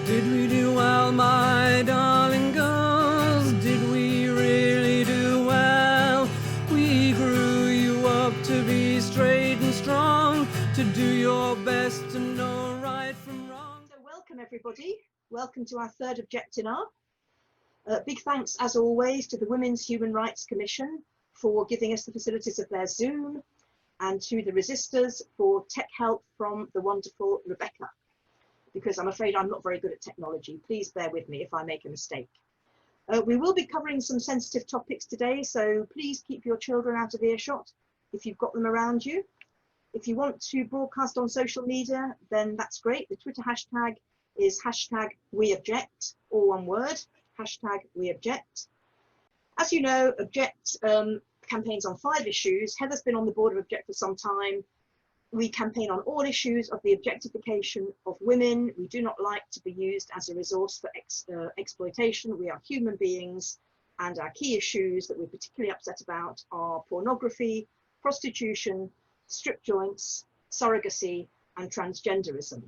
Did we do well, my darling girls? Did we really do well? We grew you up to be straight and strong, to do your best to know right from wrong. So welcome everybody. Welcome to our third objectinar. Big thanks as always to the Women's Human Rights Commission for giving us the facilities of their Zoom, and to the resistors for tech help from the wonderful Rebecca, because I'm afraid I'm not very good at technology. Please bear with me if I make a mistake. We will be covering some sensitive topics today, so please keep your children out of earshot if you've got them around you. If you want to broadcast on social media, then that's great. The Twitter hashtag is #WeObject, all one word, #WeObject. As you know, Object campaigns on 5 issues. Heather's been on the board of Object for some time. We campaign on all issues of the objectification of women. We do not like to be used as a resource for exploitation. We are human beings, and our key issues that we're particularly upset about are pornography, prostitution, strip joints, surrogacy, and transgenderism.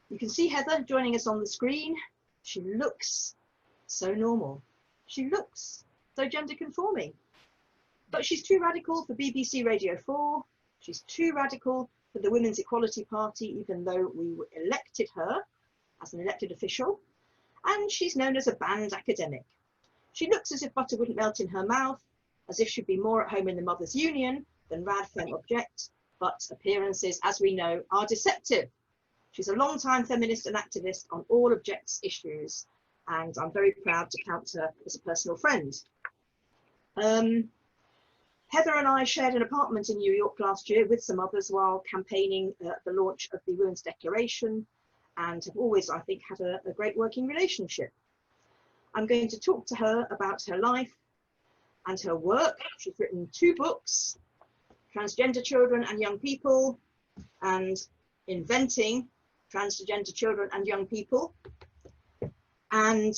You can see Heather joining us on the screen. She looks so normal. She looks so gender conforming. But she's too radical for BBC Radio 4. She's too radical for the Women's Equality Party, even though we elected her as an elected official. And she's known as a banned academic. She looks as if butter wouldn't melt in her mouth, as if she'd be more at home in the Mothers' Union than Rad Fem Object. But appearances, as we know, are deceptive. She's a long-time feminist and activist on all Object's issues, and I'm very proud to count her as a personal friend. Heather and I shared an apartment in New York last year with some others while campaigning the launch of the Women's Declaration, and have always, I think, had a great working relationship. I'm going to talk to her about her life and her work. She's written 2 books, Transgender Children and Young People, and Inventing Transgender Children and Young People, and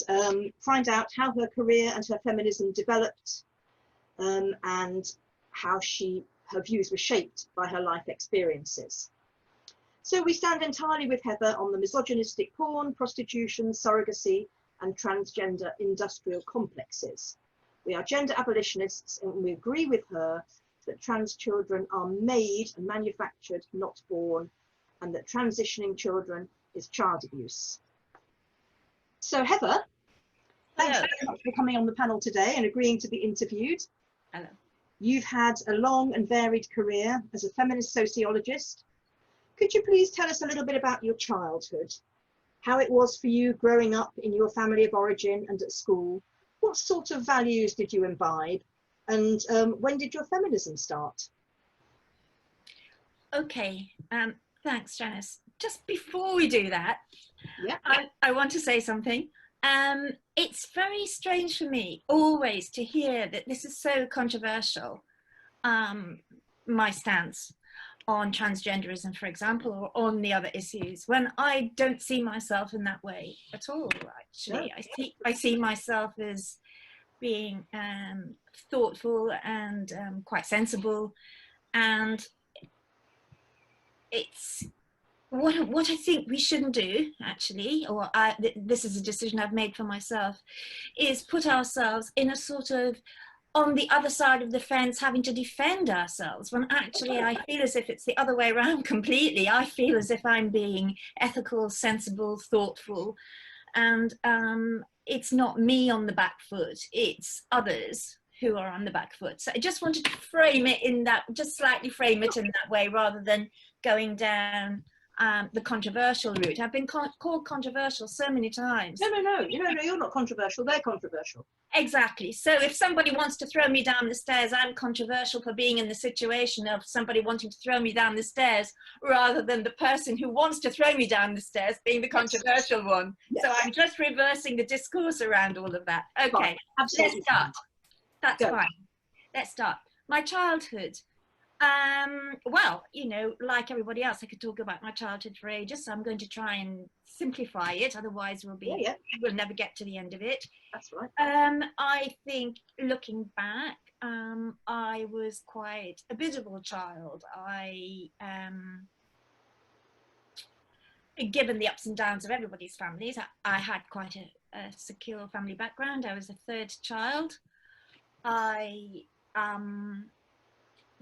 find out how her career and her feminism developed, and how her views were shaped by her life experiences. So we stand entirely with Heather on the misogynistic porn, prostitution, surrogacy, and transgender industrial complexes. We are gender abolitionists, and we agree with her that trans children are made and manufactured, not born, and that transitioning children is child abuse. So Heather, thanks very much for coming on the panel today and agreeing to be interviewed. Hello. You've had a long and varied career as a feminist sociologist. Could you please tell us a little bit about your childhood, how it was for you growing up in your family of origin and at school? What sort of values did you imbibe, and when did your feminism start? Okay, thanks, Janice. Just before we do that, Yeah. I want to say something. It's very strange for me always to hear that this is so controversial, my stance on transgenderism, for example, or on the other issues, when I don't see myself in that way at all, actually. No. I see myself as being thoughtful and quite sensible, and it's what I think we shouldn't do, actually, or this is a decision I've made for myself, is put ourselves in a sort of on the other side of the fence, having to defend ourselves, when actually I feel as if it's the other way around completely. I feel as if I'm being ethical, sensible, thoughtful, and it's not me on the back foot, it's others who are on the back foot. So I just wanted to frame it in that, just slightly frame it in that way, rather than going down the controversial route. I've been called controversial so many times. No, you're not controversial, they're controversial. Exactly. So if somebody wants to throw me down the stairs, I'm controversial for being in the situation of somebody wanting to throw me down the stairs, rather than the person who wants to throw me down the stairs being the controversial one. Yes. So I'm just reversing the discourse around all of that. Okay, let's start. That's fine. Let's start. My childhood. Well, you know, like everybody else, I could talk about my childhood for ages, so I'm going to try and simplify it, otherwise we'll never get to the end of it. That's right. I think, looking back, I was quite a visible child. I given the ups and downs of everybody's families, I had quite a secure family background. I was the third child.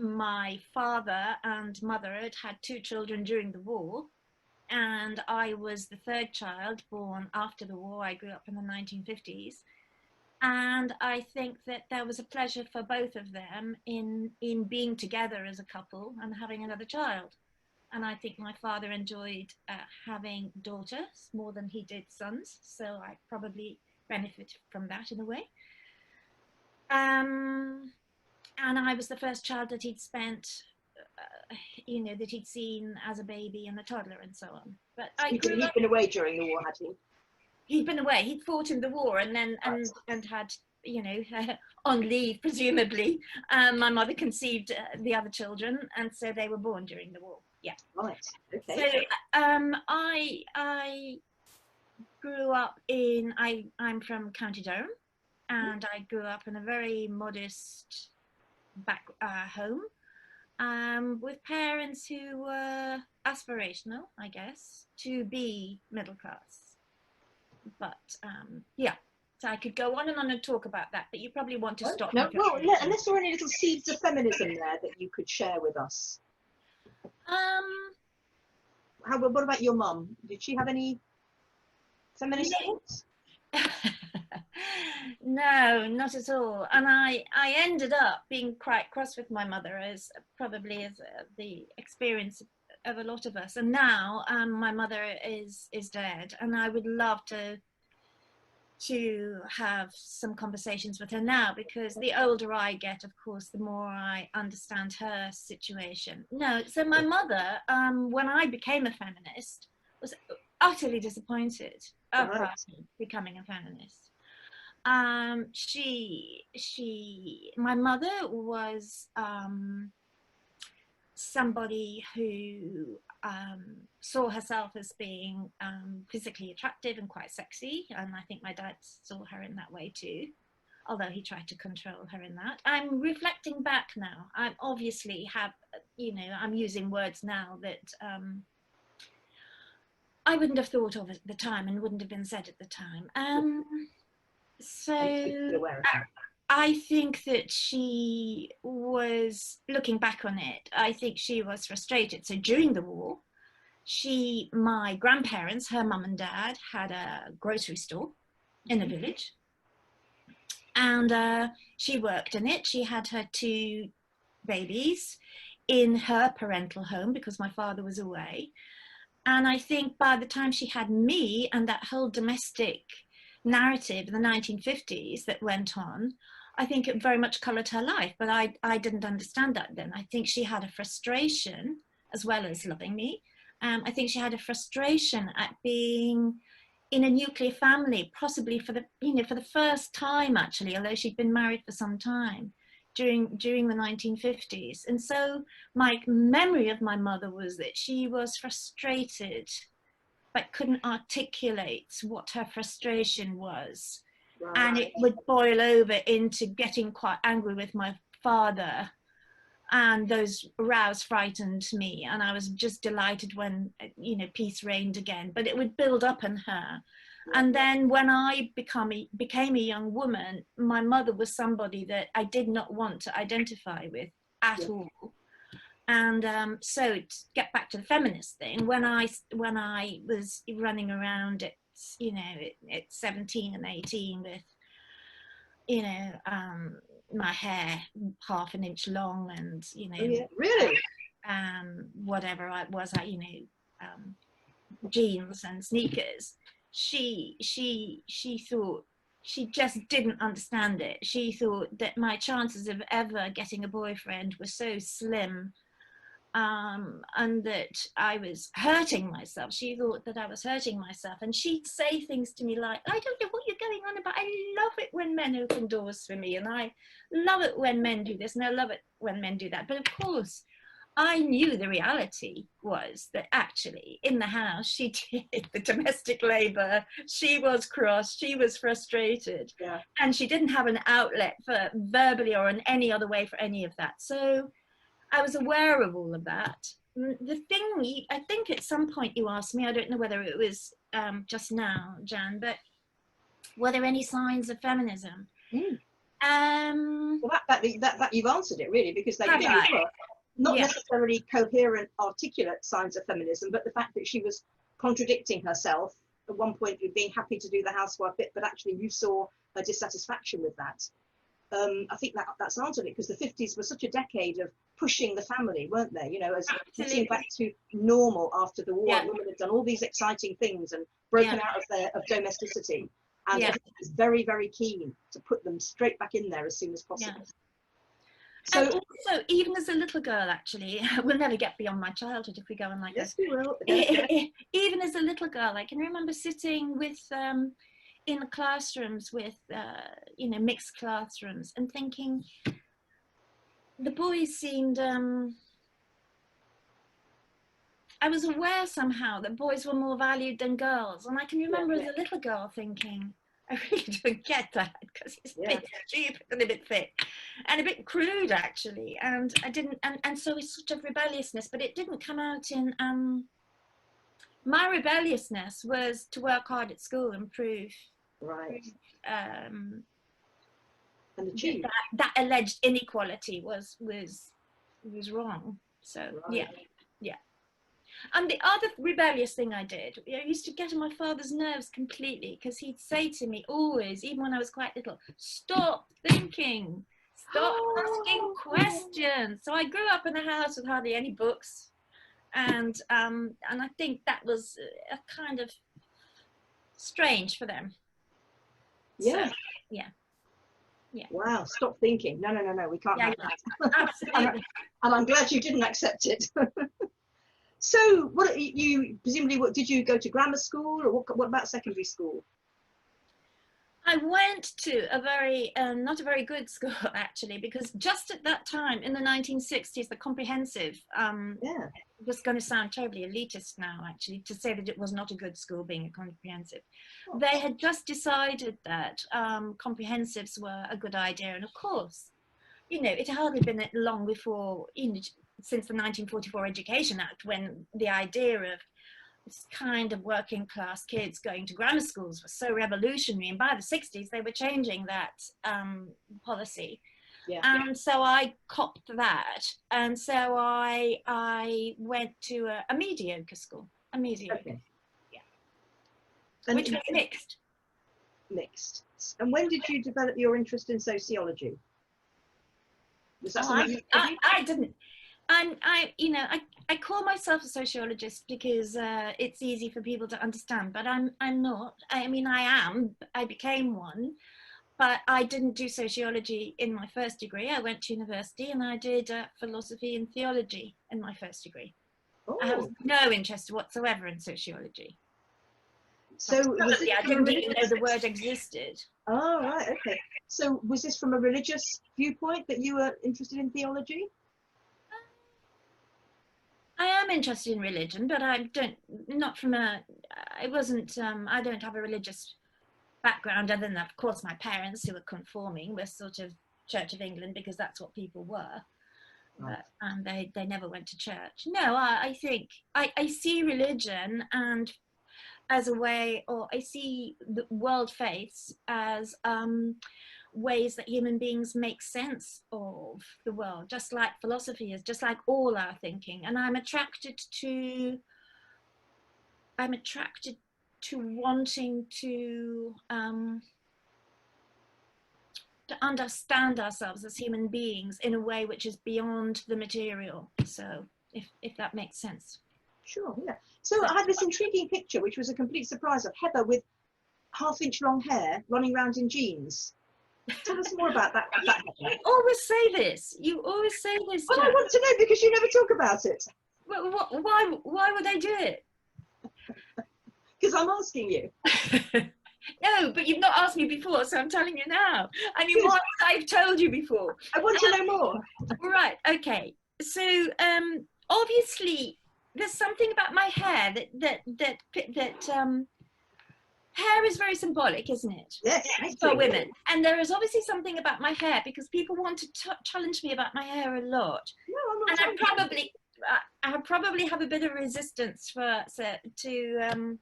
My father and mother had 2 children during the war, and I was the third child born after the war. I grew up in the 1950s, and I think that there was a pleasure for both of them in being together as a couple and having another child. And I think my father enjoyed having daughters more than he did sons, so I probably benefited from that in a way. And I was the first child that he'd spent, that he'd seen as a baby and a toddler and so on. But he'd been away during the war, had he? He'd been away. He'd fought in the war and then and had, on leave presumably. My mother conceived the other children, and so they were born during the war. Yeah. Right. Okay. So I grew up I'm from County Durham, and I grew up in a very modest home with parents who were aspirational, I guess, to be middle class. But yeah, so I could go on and talk about that, but you probably want to stop. No, well, unless there are any little seeds of feminism there that you could share with us. What about your mum? Did she have any feminist thoughts? No, not at all. And I ended up being quite cross with my mother, as probably as the experience of a lot of us. And now my mother is dead, and I would love to have some conversations with her now, because the older I get, of course, the more I understand her situation. No, so my mother, when I became a feminist, was utterly disappointed about becoming a feminist. My mother was somebody who saw herself as being physically attractive and quite sexy, and I think my dad saw her in that way too, although he tried to control her in that. I'm reflecting back now. I obviously have, I'm using words now that I wouldn't have thought of at the time and wouldn't have been said at the time. So I think that she was, looking back on it, I think she was frustrated. So during the war, my grandparents, her mum and dad, had a grocery store in a village, and she worked in it. She had her 2 babies in her parental home because my father was away. And I think by the time she had me and that whole domestic narrative in the 1950s that went on, I think it very much coloured her life, but I didn't understand that then. I think she had a frustration, as well as loving me. I think she had a frustration at being in a nuclear family, possibly for the first time, actually, although she'd been married for some time during the 1950s. And so my memory of my mother was that she was frustrated, but couldn't articulate what her frustration was. Right. And it would boil over into getting quite angry with my father, and those rows frightened me, and I was just delighted when peace reigned again, but it would build up in her. And then when I became a young woman, my mother was somebody that I did not want to identify with at all. And so to get back to the feminist thing, when I was running around at 17 and 18 with, my hair half an inch long and, really? Whatever it was, jeans and sneakers, she thought, she just didn't understand it. She thought that my chances of ever getting a boyfriend were so slim, and that I was hurting myself. She thought that I was hurting myself, and she'd say things to me like, I don't know what you're going on about. I love it when men open doors for me, and I love it when men do this, and I love it when men do that. But of course, I knew the reality was that actually in the house she did the domestic labour, she was cross, she was frustrated, and she didn't have an outlet for verbally or in any other way for any of that. So I was aware of all of that, the thing, I think at some point you asked me, I don't know whether it was just now, Jan, but were there any signs of feminism? Well, that you've answered it really, because they were not necessarily coherent, articulate signs of feminism, but the fact that she was contradicting herself. At one point, you're being happy to do the housewife bit, but actually you saw a dissatisfaction with that. I think that's answered it, because the 50s was such a decade of pushing the family, weren't they? You know, as getting back to normal after the war. Women had done all these exciting things and broken out of domesticity, and everyone was very, very keen to put them straight back in there as soon as possible. So, and also, even as a little girl, actually, we'll never get beyond my childhood if we go on like this. Yes, we will. Even as a little girl, I can remember sitting with in the classrooms with you know, mixed classrooms, and thinking the boys seemed I was aware somehow that boys were more valued than girls, and I can remember as a little girl thinking, I really don't get that, because it's a bit stupid and a bit thick and a bit crude, actually, and I didn't, and so it's sort of rebelliousness, but it didn't come out in my rebelliousness was to work hard at school and prove and achieve that alleged inequality was wrong. So yeah. And the other rebellious thing I did, I used to get on my father's nerves completely, because he'd say to me always, even when I was quite little, stop thinking, stop asking questions. So I grew up in a house with hardly any books, and I think that was a kind of strange for them. Yeah. So, yeah. Wow, stop thinking. No, we can't have that. Absolutely. And I'm glad you didn't accept it. So, what did you go to grammar school, or what about secondary school? I went to a very, not a very good school, actually, because just at that time in the 1960s, the comprehensive was going to sound terribly elitist now, actually, to say that it was not a good school being a comprehensive. They had just decided that comprehensives were a good idea. And of course, you know, it had hardly been long before, you know, since the 1944 Education Act, when the idea of this kind of working class kids going to grammar schools was so revolutionary, and by the 60s they were changing that policy. And so I copped that, and so I went to a mediocre school, which was mixed. And when did you develop your interest in sociology? Was that something I didn't. I call myself a sociologist because it's easy for people to understand, but I'm not. I mean, I became one, but I didn't do sociology in my first degree. I went to university and I did philosophy and theology in my first degree. I have no interest whatsoever in sociology. So I didn't even know the word existed. Oh, right, okay. So was this from a religious viewpoint that you were interested in theology? I am interested in religion, but I don't have a religious background, other than, of course, my parents, who were conforming, were sort of Church of England, because that's what people were. And they never went to church. No, I think I see religion and as a way, or I see the world faiths as ways that human beings make sense of the world, just like philosophy is, just like all our thinking. And I'm attracted to wanting to understand ourselves as human beings in a way which is beyond the material. So if that makes sense. Sure, yeah. So I had this intriguing picture, which was a complete surprise, of Heather with half-inch long hair running around in jeans. Tell us more about that. You always say this. Well, I want to know, because you never talk about it. Well, why would I do it? Because I'm asking you. No, but you've not asked me before, so I'm telling you now. I mean, what I've told you before. I want to know more. Right, okay. So, obviously, there's something about my hair that hair is very symbolic, isn't it? Yes, for women. And there is obviously something about my hair, because people want to challenge me about my hair a lot. No, I'm not. And I probably have a bit of resistance to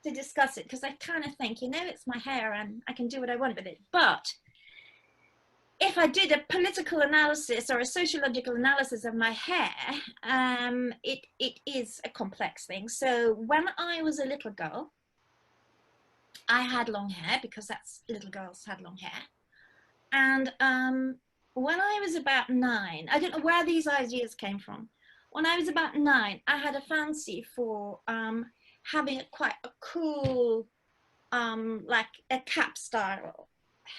discuss it, because I kind of think, you know, it's my hair and I can do what I want with it. But if I did a political analysis or a sociological analysis of my hair, it is a complex thing. So when I was a little girl, I had long hair, because that's, little girls had long hair. And when I was about 9, I don't know where these ideas came from. When I was about 9, I had a fancy for having quite a cool, like a cap style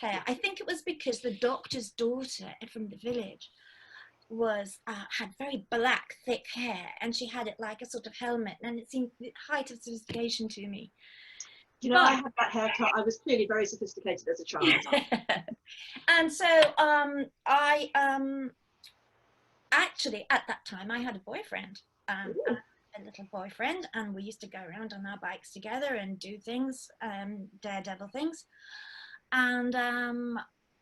hair. I think it was because the doctor's daughter from the village was had very black, thick hair, and she had it like a sort of helmet, and it seemed the height of sophistication to me. You know, I had that haircut. I was clearly very sophisticated as a child. And so I actually, at that time, I had a boyfriend, a little boyfriend, and we used to go around on our bikes together and do things, daredevil things. And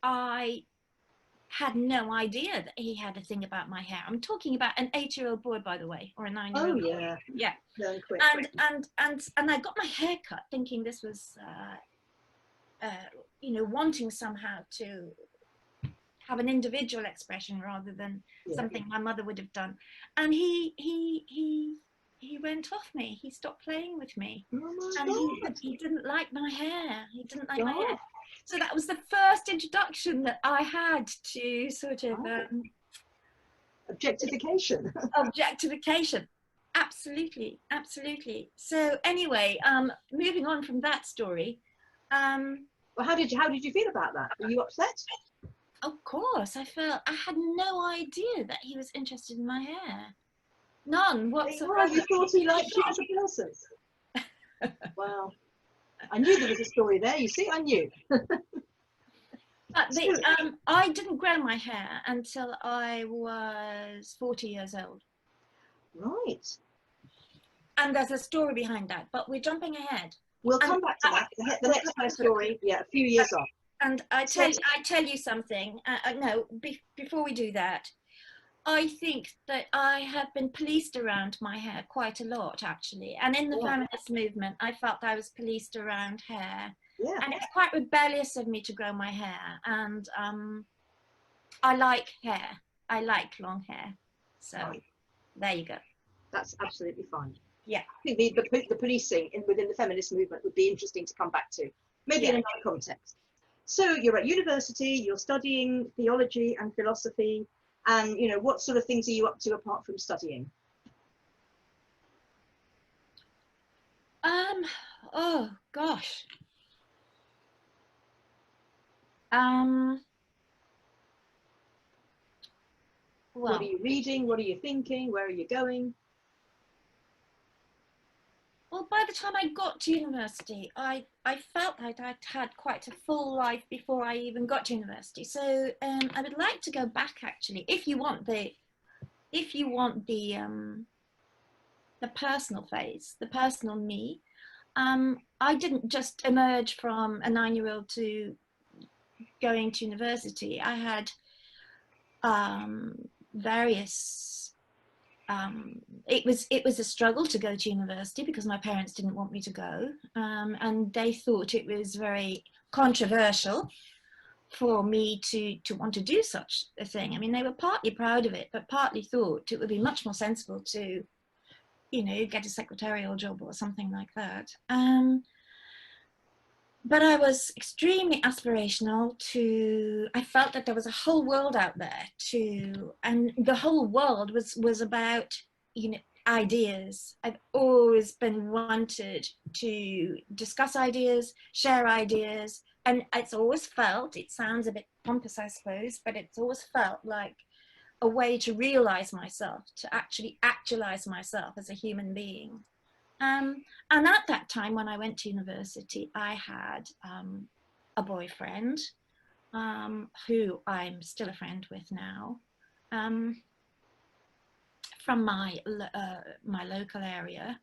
I had no idea that he had a thing about my hair. I'm talking about an 8-year-old boy, by the way, or a 9-year-old boy. Yeah. Yeah. Very quick. And I got my hair cut thinking this was, you know, wanting somehow to have an individual expression rather than something my mother would have done. And he went off me. He stopped playing with me. And he didn't like my hair. He didn't like my hair. So that was the first introduction that I had to sort of objectification. Objectification. Absolutely, absolutely. So anyway, moving on from that story. Well, how did you feel about that? Were you upset? Of course, I had no idea that he was interested in my hair. None whatsoever. You thought he liked you as a person. Wow. I knew there was a story there, you see, I knew. But I didn't grow my hair until I was 40 years old. Right. And there's a story behind that, but we're jumping ahead. We'll come back to that. The next story, a few years on. And I tell you something, before we do that, I think that I have been policed around my hair quite a lot, actually. And in the feminist movement, I felt I was policed around hair. Yeah. And it's quite rebellious of me to grow my hair. And I like hair. I like long hair. So there you go. That's absolutely fine. Yeah. I think the policing within the feminist movement would be interesting to come back to, maybe in another context. So you're at university, you're studying theology and philosophy. And, you know, what sort of things are you up to apart from studying? Oh, gosh. Well, what are you reading? What are you thinking? Where are you going? Well, by the time I got to university, I felt like I'd had quite a full life before I even got to university. So I would like to go back, actually, if you want the personal phase, the personal me. I didn't just emerge from a 9-year-old to going to university. I had various. It was a struggle to go to university because my parents didn't want me to go, and they thought it was very controversial for me to want to do such a thing. I mean, they were partly proud of it, but partly thought it would be much more sensible to, you know, get a secretarial job or something like that. But I was extremely aspirational I felt that there was a whole world out there and the whole world was about, you know, ideas. I've always been wanted to discuss ideas, share ideas, and it's always felt, it sounds a bit pompous, I suppose, but it's always felt like a way to realize myself, to actually actualize myself as a human being. And at that time, when I went to university, I had a boyfriend who I'm still a friend with now, from my local area.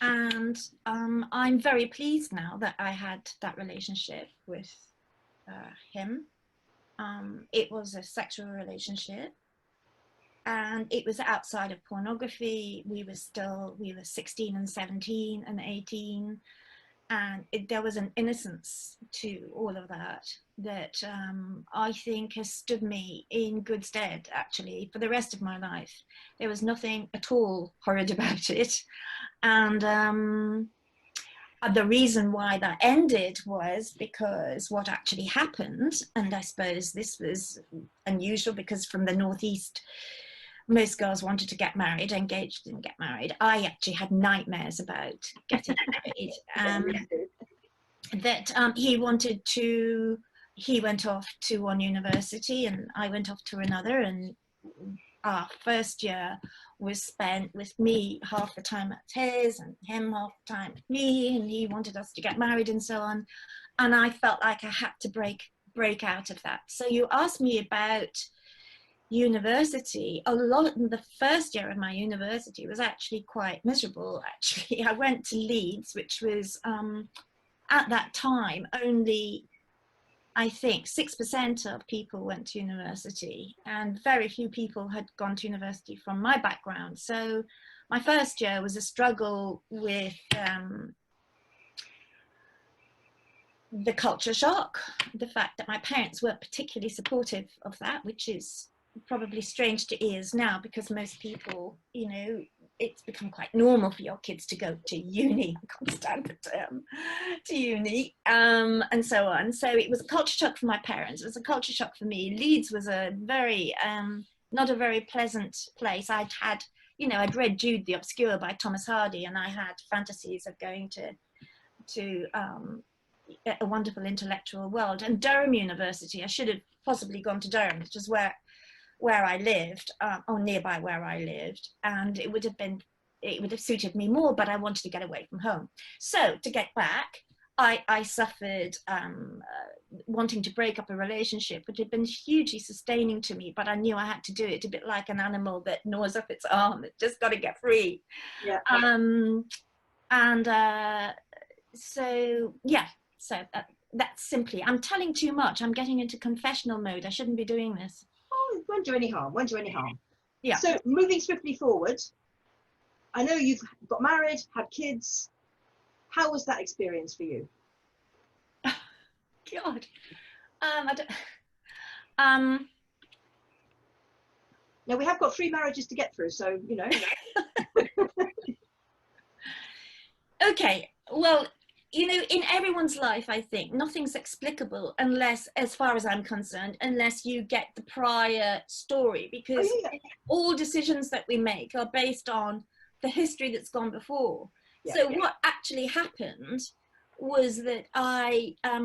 And I'm very pleased now that I had that relationship with him. It was a sexual relationship. and it was outside of pornography. We were 16 and 17 and 18, and there was an innocence to all of that I think has stood me in good stead, actually, for the rest of my life. There was nothing at all horrid about it. And the reason why that ended was because what actually happened, and I suppose this was unusual because from the Northeast, most girls wanted to get married, engaged, didn't get married. I actually had nightmares about getting married. He went off to one university and I went off to another, and our first year was spent with me half the time at his and him half the time at me, and he wanted us to get married and so on, and I felt like I had to break out of that. So you asked me about university. A lot in the first year of my university was actually quite miserable. Actually, I went to Leeds, which was at that time only, I think, 6% of people went to university, and very few people had gone to university from my background. So my first year was a struggle with the culture shock, the fact that my parents weren't particularly supportive of that, which is probably strange to ears now, because most people, you know, it's become quite normal for your kids to go to uni, I can't stand the term, to uni, and so on. So it was a culture shock for my parents, it was a culture shock for me. Leeds was a very, not a very pleasant place. I'd read Jude the Obscure by Thomas Hardy, and I had fantasies of going to a wonderful intellectual world. And Durham University, I should have possibly gone to Durham, which is where I lived, or nearby where I lived, and it would have suited me more, but I wanted to get away from home. So to get back, I suffered wanting to break up a relationship, which had been hugely sustaining to me, but I knew I had to do it, a bit like an animal that gnaws up its arm, it just got to get free. Yeah. So that's simply, I'm telling too much, I'm getting into confessional mode, I shouldn't be doing this. Oh, won't do any harm, won't do any harm. Yeah. So moving swiftly forward, I know you've got married, had kids. How was that experience for you? God, now we have got 3 marriages to get through, so you know. Okay, well, you know, in everyone's life, I think nothing's explicable unless, as far as I'm concerned, unless you get the prior story, because all decisions that we make are based on the history that's gone before. What actually happened was that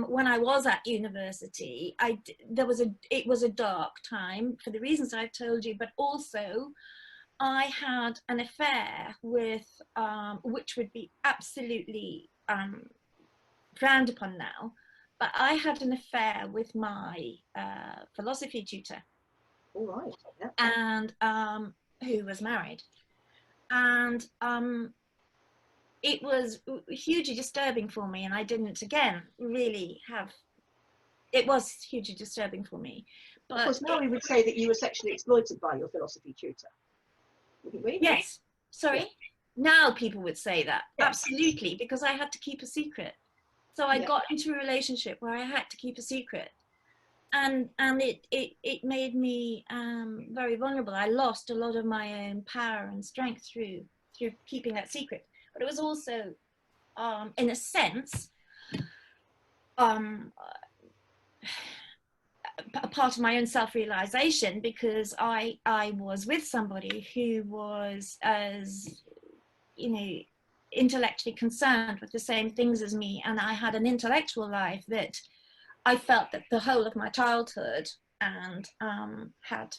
when I was at university, it was a dark time for the reasons I've told you, but also I had an affair with, which would be absolutely frowned upon now, but I had an affair with my philosophy tutor. All right. Yeah. And who was married, and it was hugely disturbing for me, and I didn't again really have, it was hugely disturbing for me. But of course now we would say that you were sexually exploited by your philosophy tutor, wouldn't we? Yes. Sorry. Now people would say that. Yes. Absolutely, because I had to keep a secret. So I got into a relationship where I had to keep a secret, and it made me very vulnerable. I lost a lot of my own power and strength through keeping that secret. But it was also, in a sense, a part of my own self-realization, because I was with somebody who was as, you know, intellectually concerned with the same things as me, and I had an intellectual life that I felt that the whole of my childhood and had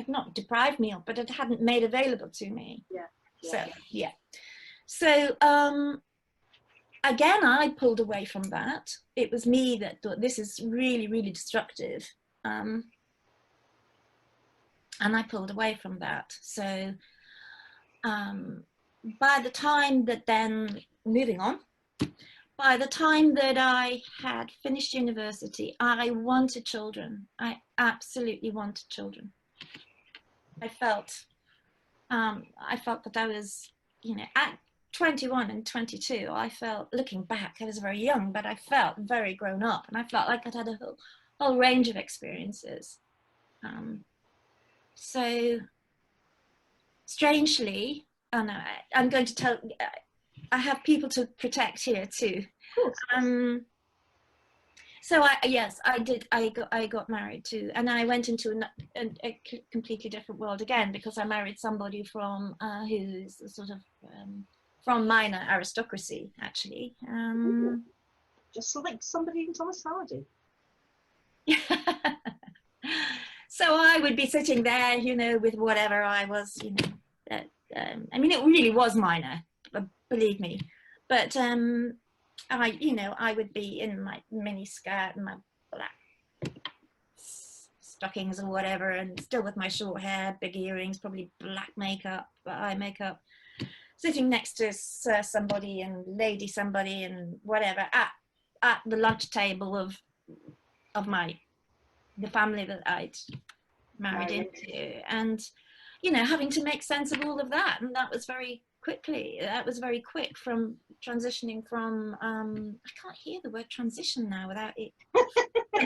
not deprived me of, but it hadn't made available to me. So again, I pulled away from that. It was me that thought this is really, really destructive, and I pulled away from that. So by the time that then, moving on, by the time that I had finished university, I wanted children. I absolutely wanted children. I felt that I was, you know, at 21 and 22, I felt, looking back, I was very young, but I felt very grown up, and I felt like I'd had a whole range of experiences. So strangely, I'm going to tell, I have people to protect here too. So I got married too, and I went into a completely different world again, because I married somebody from who's sort of from minor aristocracy, actually. Just like somebody in Thomas Hardy. So I would be sitting there, you know, with whatever I was, you know. I mean, it really was minor, believe me, but I would be in my mini skirt and my black stockings or whatever, and still with my short hair, big earrings, probably black makeup, eye makeup, sitting next to Sir somebody and Lady somebody and whatever at the lunch table of the family that I'd married into, and you know, having to make sense of all of that. And that was very quick from transitioning from I can't hear the word transition now without it.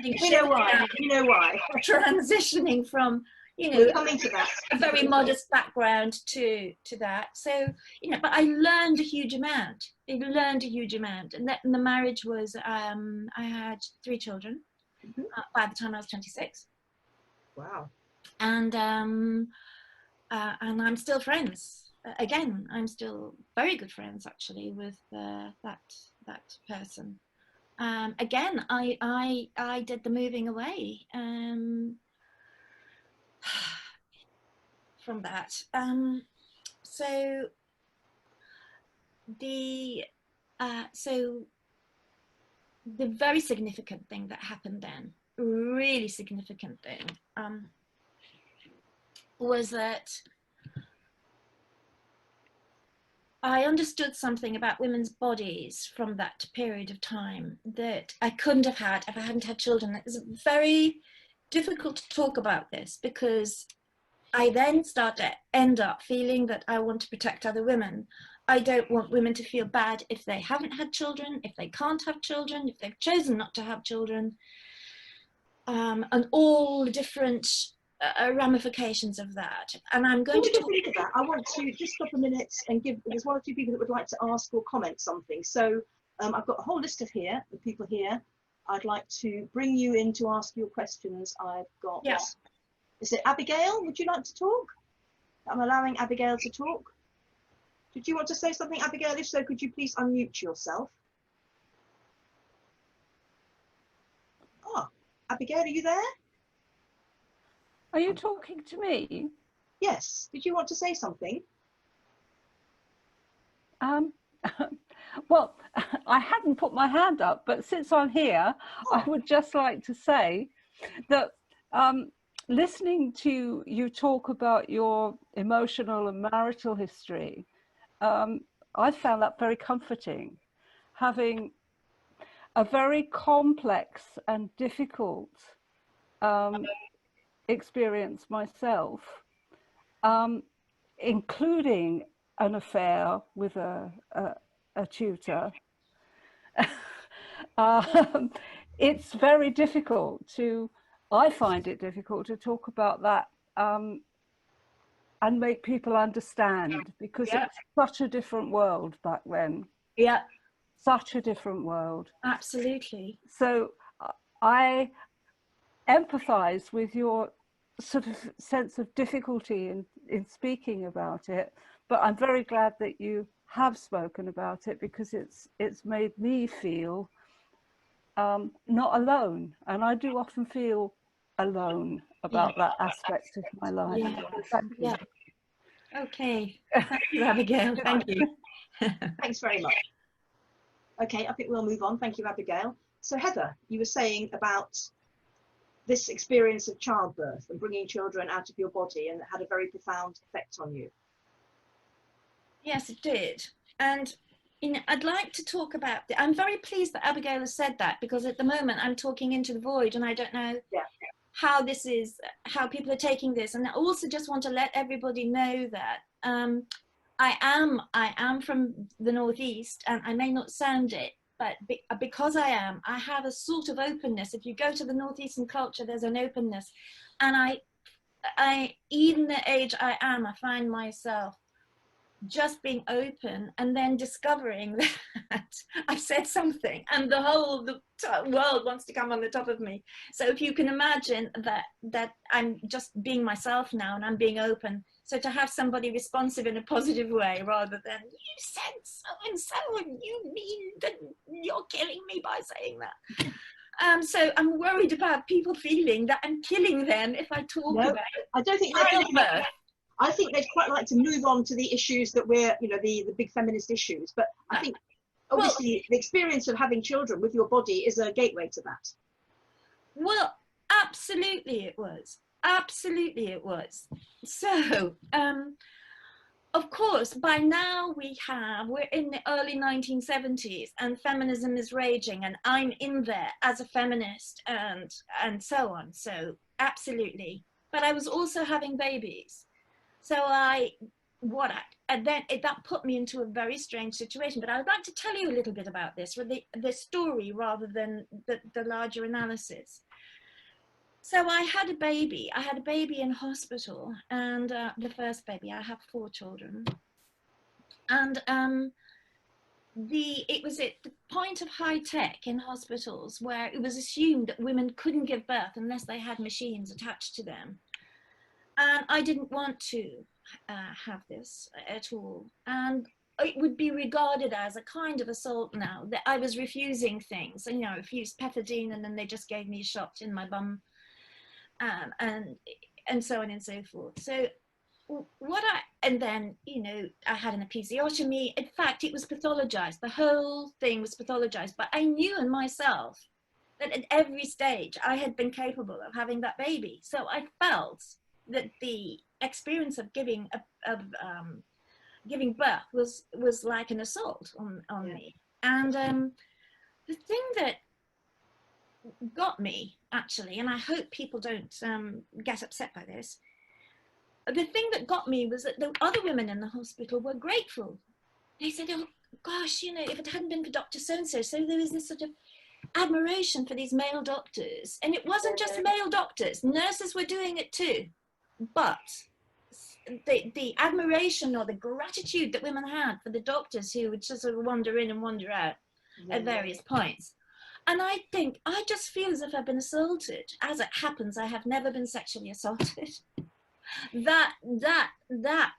You know why? Transitioning from, you know, we're coming to that. A very modest background to that. So, you know, but I learned a huge amount. And the marriage was, I had 3 children by the time I was 26. Wow. And I'm still friends. Again, I'm still very good friends, actually, with that person. Again, I did the moving away from that. So the very significant thing that happened then, really significant thing, was that I understood something about women's bodies from that period of time that I couldn't have had if I hadn't had children. It was very difficult to talk about this, because I then end up feeling that I want to protect other women. I don't want women to feel bad if they haven't had children, if they can't have children, if they've chosen not to have children, and all the different ramifications of that. And I'm going to talk about that. I want to just stop a minute and there's 1 or 2 people that would like to ask or comment something. So I've got a whole list of people here. I'd like to bring you in to ask your questions. I've got, yes. Is it Abigail? Would you like to talk? I'm allowing Abigail to talk. Did you want to say something, Abigail? If so, could you please unmute yourself? Abigail, are you there? Are you talking to me? Yes. Did you want to say something? Well, I hadn't put my hand up, but since I'm here, I would just like to say that listening to you talk about your emotional and marital history, I found that very comforting, having a very complex and difficult experience myself, including an affair with a tutor. It's very difficult I find it difficult to talk about that and make people understand, because it's such a different world back then. Yeah. Such a different world. Absolutely. So I empathize with your sort of sense of difficulty in speaking about it, but I'm very glad that you have spoken about it, because it's made me feel not alone, and I do often feel alone about that aspect of my life. Yeah. So thank you. Yeah. Okay. Thank you, Abigail. Thank you. Thanks very much. Okay, I think we'll move on. Thank you, Abigail. So Heather, you were saying about this experience of childbirth and bringing children out of your body, and it had a very profound effect on you. Yes, it did. And I'd like to talk about I'm very pleased that Abigail has said that, because at the moment I'm talking into the void and I don't know how this is, how people are taking this. And I also just want to let everybody know that I am from the Northeast, and I may not sound it, but because I have a sort of openness. If you go to the Northeastern culture, there's an openness. And I even the age I am, I find myself just being open and then discovering that I've said something and the whole world wants to come on the top of me. So if you can imagine that I'm just being myself now and I'm being open. So to have somebody responsive in a positive way rather than, you said so and you mean that you're killing me by saying that. So I'm worried about people feeling that I'm killing them if I talk about I don't think childbirth. I think they'd quite like to move on to the issues that we're, you know, the big feminist issues. But I think obviously the experience of having children with your body is a gateway to that. Well, absolutely it was. Absolutely it was. So, of course, by now we're in the early 1970s and feminism is raging and I'm in there as a feminist and so on. So absolutely. But I was also having babies. So that put me into a very strange situation. But I'd like to tell you a little bit about this, with the story rather than the larger analysis. So I had a baby. I had a baby in hospital, and the first baby. I have 4 children, and it was at the point of high tech in hospitals where it was assumed that women couldn't give birth unless they had machines attached to them. And I didn't want to have this at all. And it would be regarded as a kind of assault now, that I was refusing things. And, you know, I refused pethidine and then they just gave me a shot in my bum, and so on and so forth. So and then, you know, I had an episiotomy. In fact, it was pathologized. The whole thing was pathologized. But I knew in myself that at every stage I had been capable of having that baby. So I felt that the experience of giving birth was like an assault on me. And the thing that got me, actually, and I hope people don't get upset by this, the thing that got me was that the other women in the hospital were grateful. They said, oh gosh, you know, if it hadn't been for Dr. So-and-so, so there was this sort of admiration for these male doctors. And it wasn't just male doctors, nurses were doing it too. But the admiration or the gratitude that women had for the doctors who would just sort of wander in and wander out at various points. And I think, I just feel as if I've been assaulted. As it happens, I have never been sexually assaulted. That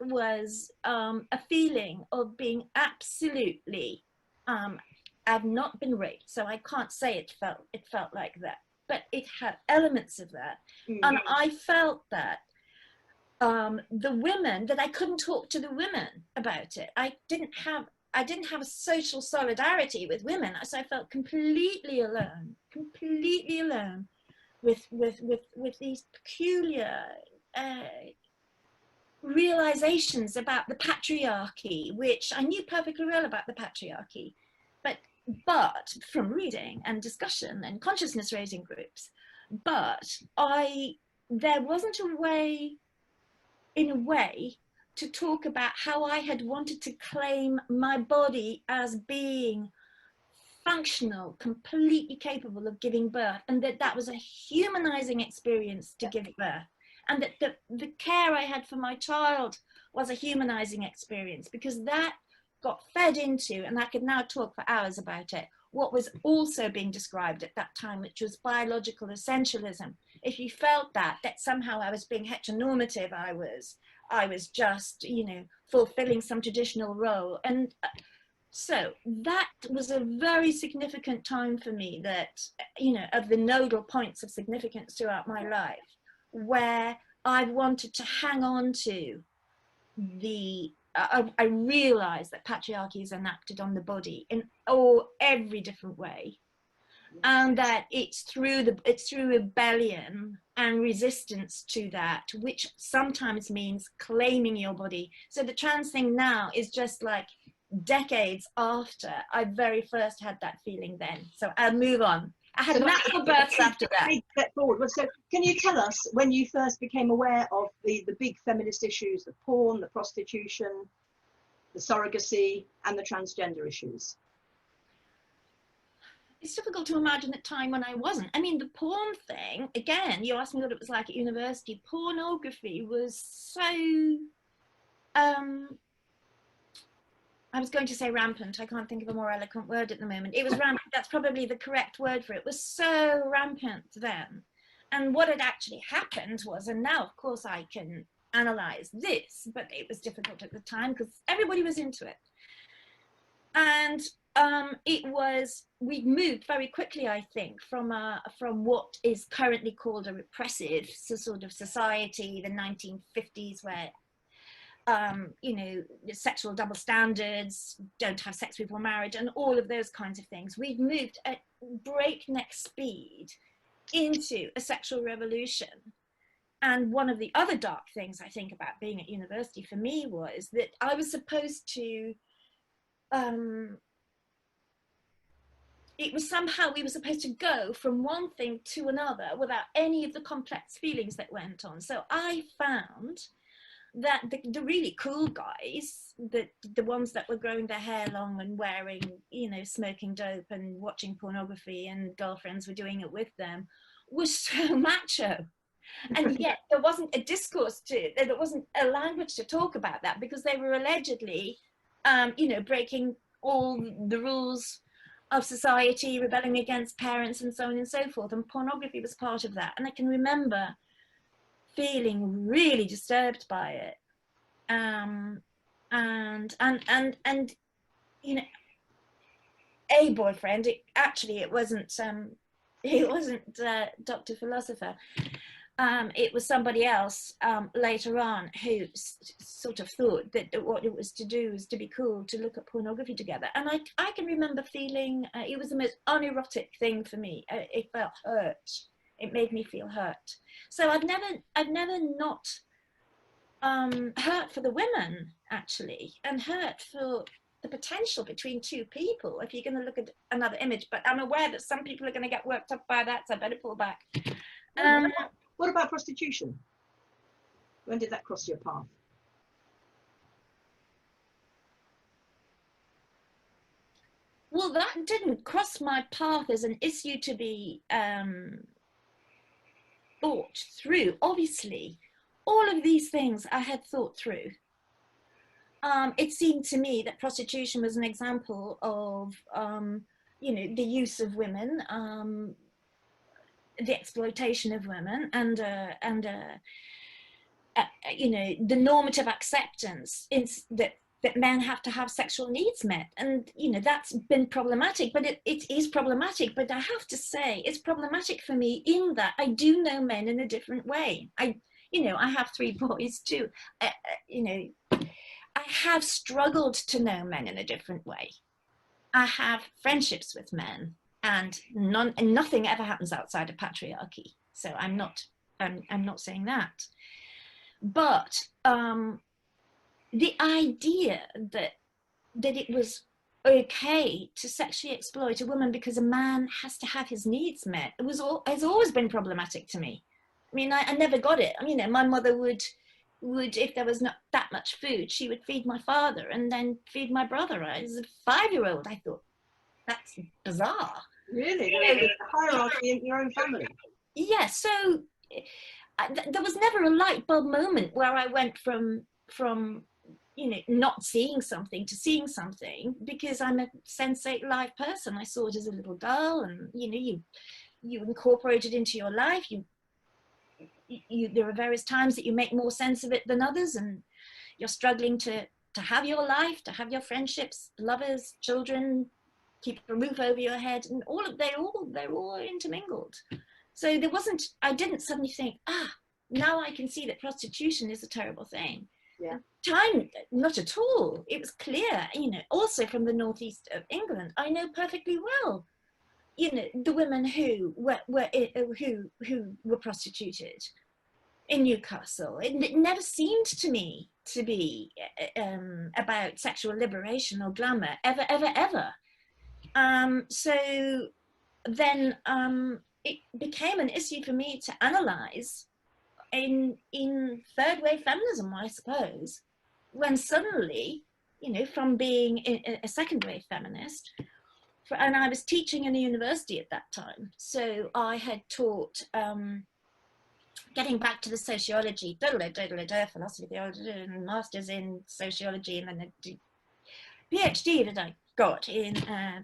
was a feeling of being absolutely, I've not been raped, so I can't say it felt like that, but it had elements of that. And I felt that the women, that I couldn't talk to the women about it. I didn't have a social solidarity with women, so I felt completely alone with these peculiar realizations about the patriarchy, which I knew perfectly well about the patriarchy, but from reading and discussion and consciousness raising groups, but there wasn't a way, in a way, to talk about how I had wanted to claim my body as being functional, completely capable of giving birth, and that was a humanizing experience to give birth, and that the care I had for my child was a humanizing experience, because that got fed into, and I could now talk for hours about it, what was also being described at that time, which was biological essentialism. If you felt that somehow I was being heteronormative, I was just, you know, fulfilling some traditional role. And so that was a very significant time for me, that, you know, of the nodal points of significance throughout my life, where I wanted to hang on to I realized that patriarchy is enacted on the body in every different way, and that it's through rebellion and resistance to that, which sometimes means claiming your body. So the trans thing now is just like decades after I very first had that feeling then. So I'll move on. I had So natural births after that. big step forward. Well, so can you tell us when you first became aware of the big feminist issues, the porn, the prostitution, the surrogacy, and the transgender issues? It's difficult to imagine a time when I wasn't. I mean, the porn thing, again, you asked me what it was like at university. Pornography was so, I was going to say rampant. I can't think of a more eloquent word at the moment. It was rampant. That's probably the correct word for it. It was so rampant then. And what had actually happened was, and now, of course, I can analyze this, but it was difficult at the time because everybody was into it. And we moved very quickly, I think, from what is currently called a repressive sort of society, the 1950s, where you know, sexual double standards, don't have sex before marriage, and all of those kinds of things. We've moved at breakneck speed into a sexual revolution. And one of the other dark things I think about being at university for me was that I was supposed to it was somehow we were supposed to go from one thing to another without any of the complex feelings that went on. So I found that the really cool guys, the ones that were growing their hair long and wearing, you know, smoking dope and watching pornography and girlfriends were doing it with them, was so macho. And yet there wasn't a discourse there wasn't a language to talk about that, because they were allegedly, you know, breaking all the rules of society, rebelling against parents and so on and so forth. And pornography was part of that. And I can remember feeling really disturbed by it. And you know, a boyfriend, it wasn't Dr. Philosopher. It was somebody else later on who sort of thought that what it was to do was to be cool, to look at pornography together. And I can remember feeling it was the most unerotic thing for me. It felt hurt. It made me feel hurt. So I've never not hurt for the women, actually, and hurt for the potential between two people, if you're going to look at another image. But I'm aware that some people are going to get worked up by that, so I better pull back. What about prostitution? When did that cross your path? Well, that didn't cross my path as an issue to be thought through. Obviously, all of these things I had thought through. It seemed to me that prostitution was an example of, you know, the use of women, the exploitation of women, and you know, the normative acceptance is that men have to have sexual needs met. And, you know, that's been problematic, but it is problematic. But I have to say, it's problematic for me in that I do know men in a different way. You know, I have 3 boys too. You know, I have struggled to know men in a different way. I have friendships with men, and nothing ever happens outside of patriarchy. So I'm not saying that. But the idea that it was okay to sexually exploit a woman because a man has to have his needs met has always been problematic to me. I mean, I never got it. I mean, you know, my mother would, if there was not that much food, she would feed my father and then feed my brother. As a 5-year-old, I thought, that's bizarre. Really? There's a hierarchy in your own family? Yeah, so there was never a light bulb moment where I went from you know, not seeing something to seeing something, because I'm a sensate live person. I saw it as a little girl, and, you know, you incorporate it into your life. There are various times that you make more sense of it than others, and you're struggling to have your life, to have your friendships, lovers, children, keep a roof over your head, and they're all intermingled. So I didn't suddenly think, now I can see that prostitution is a terrible thing. Yeah. Time, not at all. It was clear, you know, also from the northeast of England, I know perfectly well, you know, the women who were prostituted in Newcastle. It never seemed to me to be about sexual liberation or glamour, ever. So then it became an issue for me to analyze in third wave feminism, I suppose, when suddenly, you know, from being a second wave feminist, and I was teaching in a university at that time, so I had taught, getting back to the sociology, philosophy, theology, and masters in sociology, and then a PhD that I got in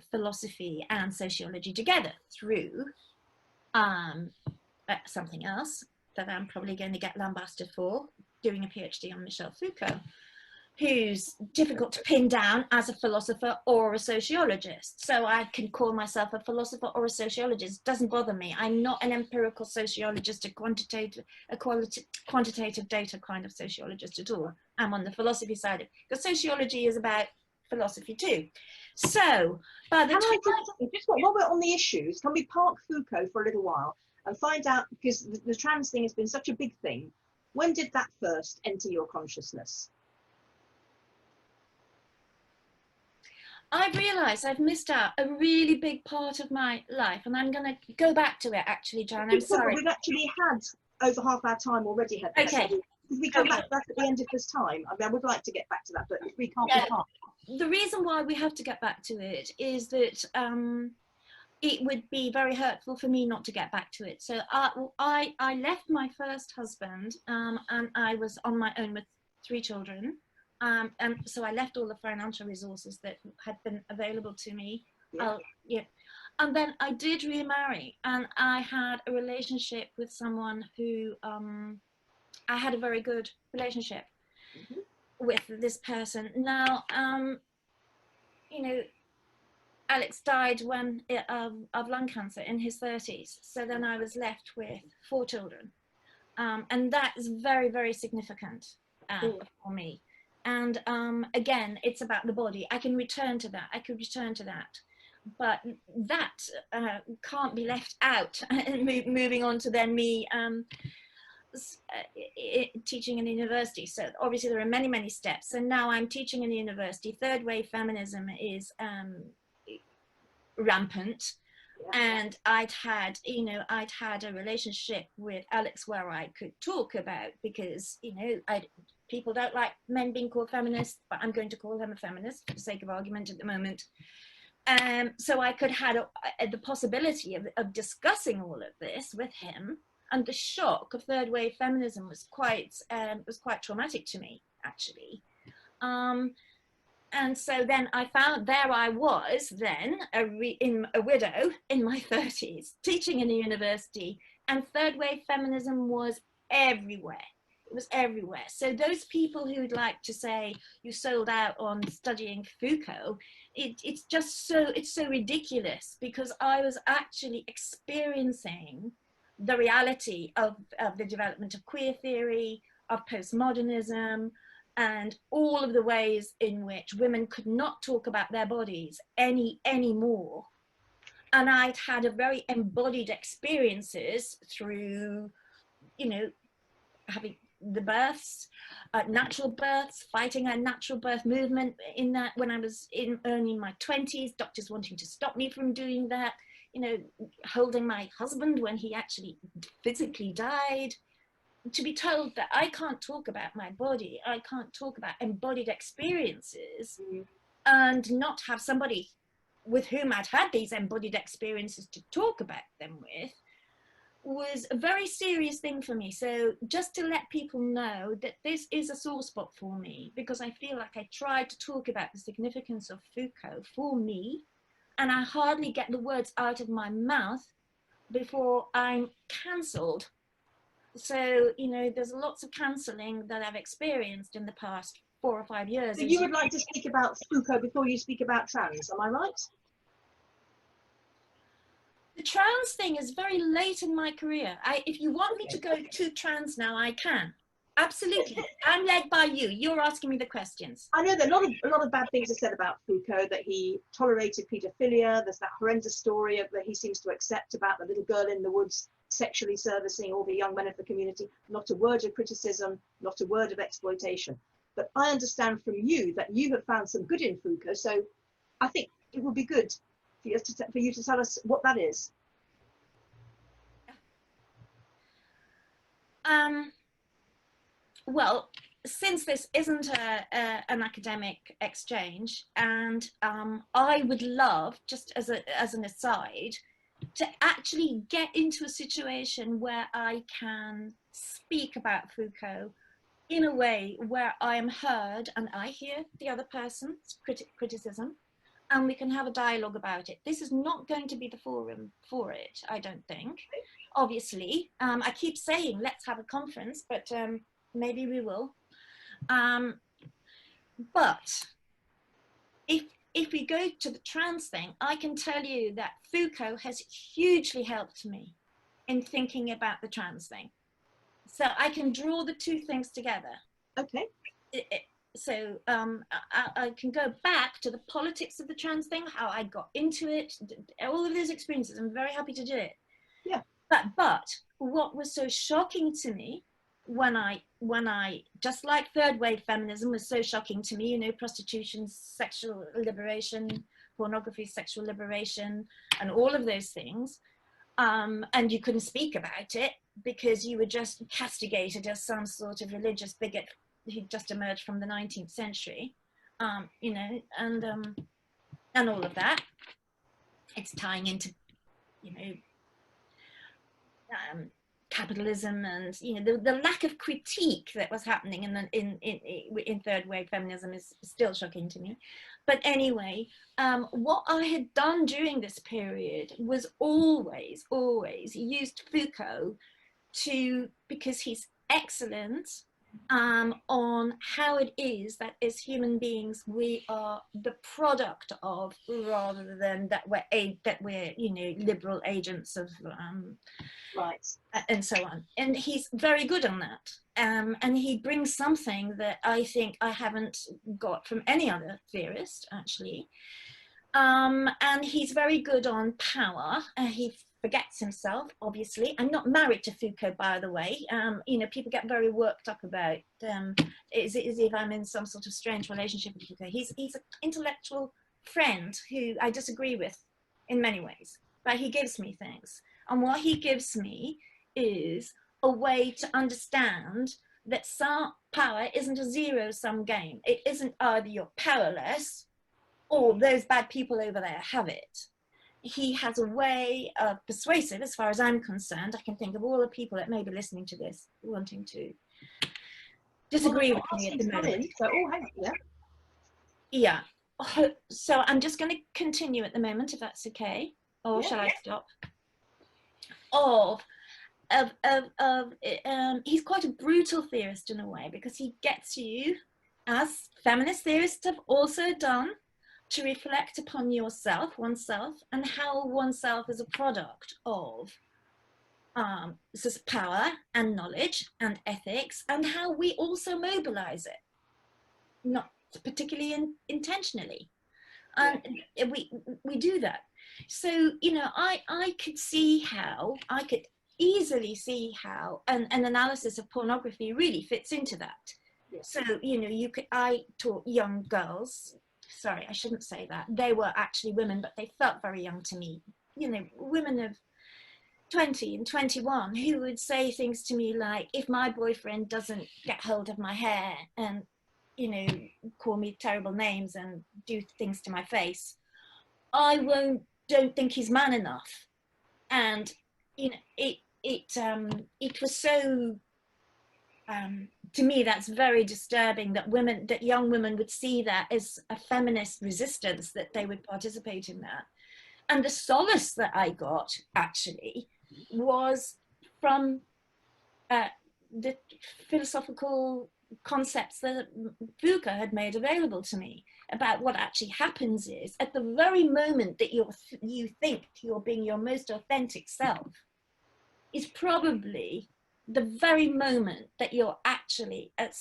philosophy and sociology together through something else that I'm probably going to get lambasted for, doing a PhD on Michel Foucault, who's difficult to pin down as a philosopher or a sociologist. So I can call myself a philosopher or a sociologist, doesn't bother me. I'm not an empirical sociologist, a quantitative data kind of sociologist at all. I'm on the philosophy side, because sociology is about philosophy too. So by the time, just while we're on the issues, can we park Foucault for a little while and find out, because the trans thing has been such a big thing, when did that first enter your consciousness? I realise I've missed out a really big part of my life, and I'm going to go back to it, actually, Jan. I'm sorry. We've actually had over half our time already, Heather. Okay. So if we come back to that at the end of this time, I mean, I would like to get back to that, but if we can't, Yeah. we can't. The reason why we have to get back to it is that it would be very hurtful for me not to get back to it. So I left my first husband, and I was on my own with 3 children. And so I left all the financial resources that had been available to me. Yeah. And then I did remarry, and I had a relationship with someone who I had a very good relationship with this person. Now, you know, Alex died when of lung cancer in his 30s. So then I was left with 4 children, and that is very, very significant for me. And again, it's about the body. I can return to that. I could return to that. But that can't be left out. Moving on to then me teaching in a university. So obviously there are many, many steps. And now I'm teaching in a university. Third wave feminism is rampant. And I'd had a relationship with Alex where I could talk about, because, you know, people don't like men being called feminists, but I'm going to call him a feminist for the sake of argument at the moment. So I could have the possibility of discussing all of this with him, and the shock of third wave feminism was quite traumatic to me, actually. And so then I found, there I was then, a widow in my 30s, teaching in a university, and third wave feminism was everywhere. It was everywhere. So those people who'd like to say you sold out on studying Foucault, it's so ridiculous, because I was actually experiencing the reality of the development of queer theory, of postmodernism, and all of the ways in which women could not talk about their bodies anymore. And I'd had a very embodied experiences through, you know, having the births, natural births, fighting a natural birth movement in that when I was only in my 20s, doctors wanting to stop me from doing that, you know, holding my husband when he actually physically died. To be told that I can't talk about my body, I can't talk about embodied experiences, and not have somebody with whom I'd had these embodied experiences to talk about them with, was a very serious thing for me. So just to let people know that this is a sore spot for me, because I feel like I tried to talk about the significance of Foucault for me, and I hardly get the words out of my mouth before I'm cancelled. So, you know, there's lots of cancelling that I've experienced in the past 4 or 5 years. So you would like to speak about Foucault before you speak about trans, am I right? The trans thing is very late in my career. If you want me to go to trans now, I can. Absolutely. I'm led by you. You're asking me the questions. I know that a lot of bad things are said about Foucault, that he tolerated paedophilia. There's that horrendous story that he seems to accept about the little girl in the woods sexually servicing all the young men of the community. Not a word of criticism, not a word of exploitation. But I understand from you that you have found some good in Foucault, so I think it would be good for you to tell us what that is. Well, since this isn't an academic exchange, and I would love, just as an aside, to actually get into a situation where I can speak about Foucault in a way where I am heard and I hear the other person's criticism, and we can have a dialogue about it. This is not going to be the forum for it, I don't think. Obviously, I keep saying let's have a conference, but maybe we will. But if we go to the trans thing, I can tell you that Foucault has hugely helped me in thinking about the trans thing. So I can draw the two things together. Okay. So I can go back to the politics of the trans thing, how I got into it, all of those experiences. I'm very happy to do it. Yeah. But what was so shocking to me when I just like third wave feminism was so shocking to me, you know, prostitution, sexual liberation, pornography, sexual liberation, and all of those things. And you couldn't speak about it because you were just castigated as some sort of religious bigot who'd just emerged from the 19th century, you know, and all of that. It's tying into, you know, capitalism and, you know, the lack of critique that was happening in third wave feminism is still shocking to me. But anyway, what I had done during this period was always used Foucault because he's excellent on how it is that as human beings we are the product of, rather than that we're you know, liberal agents of right, and so on. And he's very good on that, and he brings something that I think I haven't got from any other theorist actually, and he's very good on power. He forgets himself, obviously. I'm not married to Foucault, by the way. You know, people get very worked up about is if I'm in some sort of strange relationship with Foucault. He's an intellectual friend who I disagree with in many ways, but he gives me things. And what he gives me is a way to understand that some power isn't a zero-sum game. It isn't either you're powerless or those bad people over there have it. He has a way of persuasive, as far as I'm concerned. I can think of all the people that may be listening to this wanting to disagree with me at the moment. Yeah. So I'm just going to continue at the moment, if that's okay, or shall I stop? He's quite a brutal theorist in a way, because he gets you, as feminist theorists have also done, to reflect upon oneself, and how oneself is a product of power and knowledge and ethics, and how we also mobilize it, not particularly intentionally. And we do that. So, you know, I could easily see how an analysis of pornography really fits into that. Yes. So, you know, I taught young girls, sorry, I shouldn't say that. They were actually women, but they felt very young to me. You know, women of 20 and 21 who would say things to me like, if my boyfriend doesn't get hold of my hair and, you know, call me terrible names and do things to my face, I don't think he's man enough. And, you know, it was so, to me, that's very disturbing that young women would see that as a feminist resistance, that they would participate in that. And the solace that I got actually was from the philosophical concepts that Foucault had made available to me about what actually happens is, at the very moment that you think you're being your most authentic self, is probably the very moment that you're actually an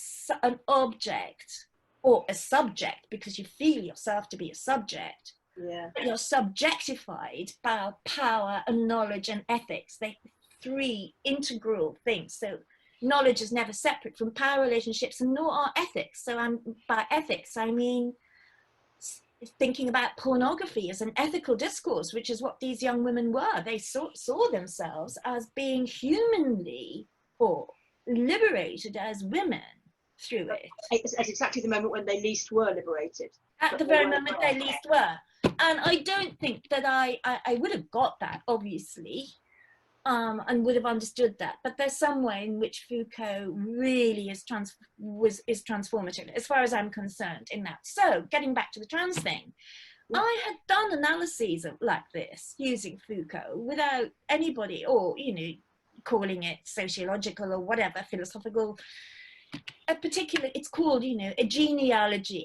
object or a subject, because you feel yourself to be a subject. Yeah. You're subjectified by power and knowledge and ethics. They're three integral things. So knowledge is never separate from power relationships, and nor are ethics. So by ethics, I mean thinking about pornography as an ethical discourse, which is what these young women were. They saw themselves as being humanly or liberated as women through it. It's exactly the moment when they least were liberated. At the very moment they least were. And I don't think that I would have got that, obviously, and would have understood that. But there's some way in which Foucault really is transformative, as far as I'm concerned, in that. So, getting back to the trans thing, I had done analyses like this using Foucault without anybody, or, you know, calling it sociological or whatever, philosophical. It's called, you know, a genealogy,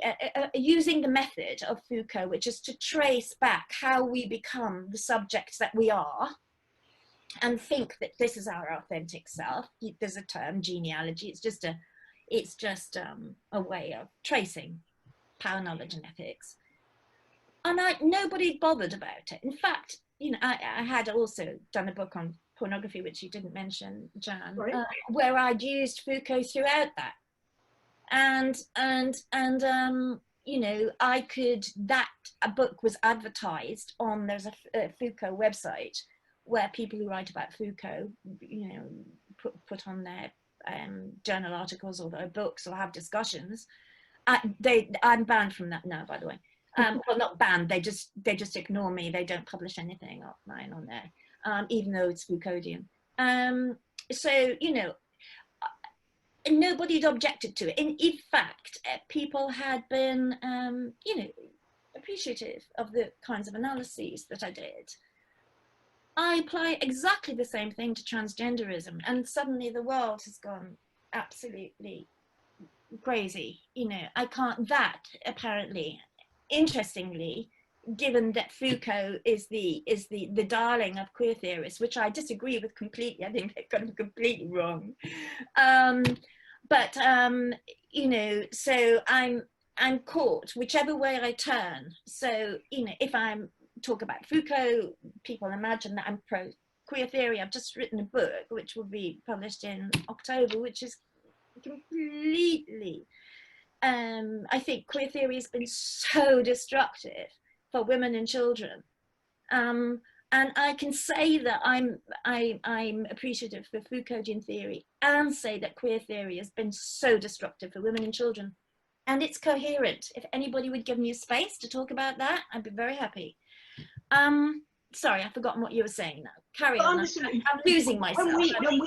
using the method of Foucault, which is to trace back how we become the subjects that we are and think that this is our authentic self. There's a term, genealogy. It's just a way of tracing power, knowledge and ethics. And nobody bothered about it. In fact, you know, I had also done a book on pornography, which you didn't mention, Jan, right. Where I'd used Foucault throughout that. And you know, a book was advertised on, there's a Foucault website where people who write about Foucault, you know, put on their journal articles or their books or have discussions. I'm banned from that now, by the way. Well, not banned, they just ignore me. They don't publish anything of mine on there, even though it's Foucauldian. So, you know, nobody had objected to it. In fact, people had been, you know, appreciative of the kinds of analyses that I did. I apply exactly the same thing to transgenderism, and suddenly the world has gone absolutely crazy. You know, that apparently, interestingly, given that Foucault is the darling of queer theorists, which I disagree with completely. I think they've got him completely wrong. You know, so I'm caught whichever way I turn. So, you know, if I'm talk about Foucault, people imagine that I'm pro queer theory. I've just written a book which will be published in October, which is completely, I think queer theory has been so destructive for women and children. And I can say that I'm appreciative for Foucauldian theory and say that queer theory has been so destructive for women and children. And it's coherent. If anybody would give me a space to talk about that, I'd be very happy. Sorry, I've forgotten what you were saying now. Carry on. I'm losing myself. When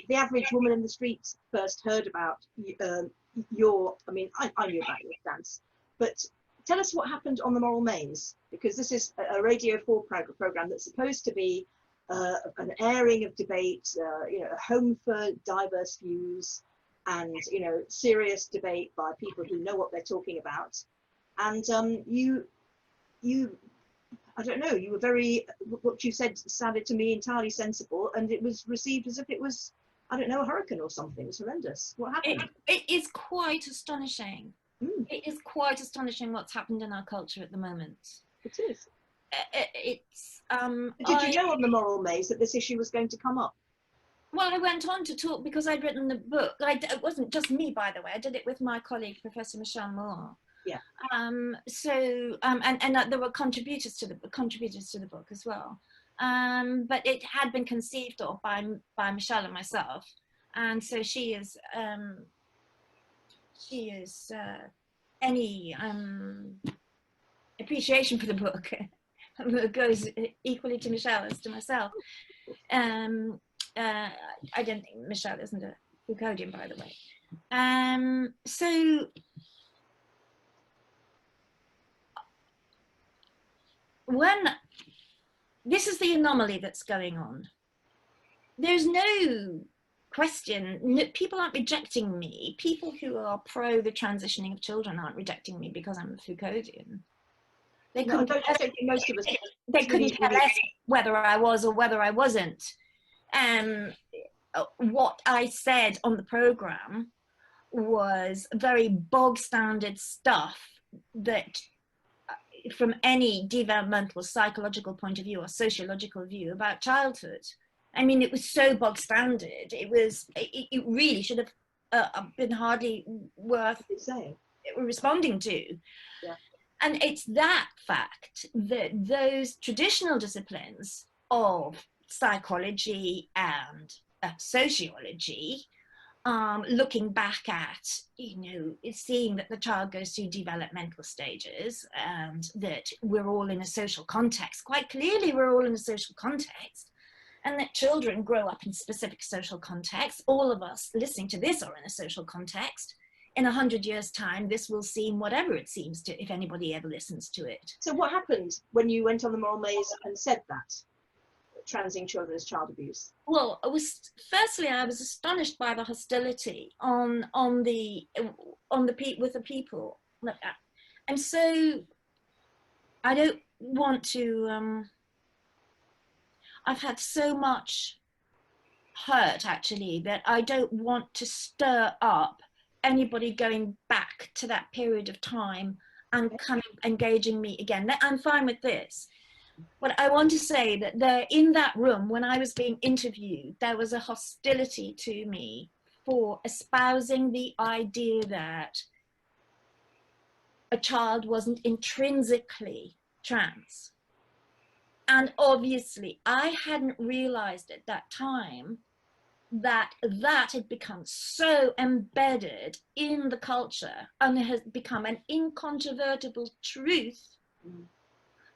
the average woman in the streets first heard about I knew about your stance, but tell us what happened on the Moral Maze, because this is a Radio 4 program that's supposed to be an airing of debate, you know, a home for diverse views and, you know, serious debate by people who know what they're talking about. And you I don't know, you were very, what you said sounded to me entirely sensible, and it was received as if it was, I don't know, a hurricane or something. It was horrendous. What happened? It is quite astonishing. It is quite astonishing what's happened in our culture at the moment. It is. It's. Did you know on the Moral Maze that this issue was going to come up? Well, I went on to talk because I'd written the book. It wasn't just me, by the way. I did it with my colleague, Professor Michelle Moore. Yeah. And there were contributors to the book as well. But it had been conceived of by Michelle and myself, and so she is any appreciation for the book goes equally to Michelle as to myself. I don't think Michelle isn't a Foucauldian, by the way. So when this is the anomaly that's going on, there's no question, people aren't rejecting me. People who are pro the transitioning of children aren't rejecting me because I'm a Foucauldian. They couldn't care less whether I was or whether I wasn't. What I said on the program was very bog standard stuff that from any developmental psychological point of view or sociological view about childhood. I mean, it was so bog standard. It really should have been hardly worth responding to. Yeah. And it's that fact that those traditional disciplines of psychology and sociology, looking back at, seeing that the child goes through developmental stages and that we're all in a social context, quite clearly we're all in a social context, and that children grow up in specific social contexts. All of us listening to this are in a social context. In 100 years' time, this will seem whatever it seems to, if anybody ever listens to it. So what happened when you went on the moral maze and said that? Transing children as child abuse? Well, firstly, I was astonished by the hostility with the people. And so I don't want to, I've had so much hurt actually that I don't want to stir up anybody going back to that period of time and kind of engaging me again. I'm fine with this. But I want to say that there, in that room, when I was being interviewed, there was a hostility to me for espousing the idea that a child wasn't intrinsically trans. And obviously, I hadn't realized at that time that that had become so embedded in the culture and has become an incontrovertible truth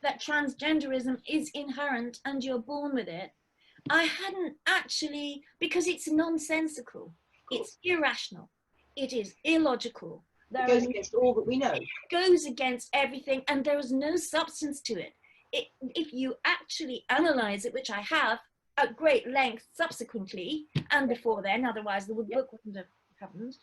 that transgenderism is inherent and you're born with it. I hadn't actually, because it's nonsensical, it's irrational, it is illogical. It goes against all that we know. It goes against everything, and there is no substance to it. If you actually analyze it, which I have at great length subsequently and before then, otherwise the book wouldn't have happened.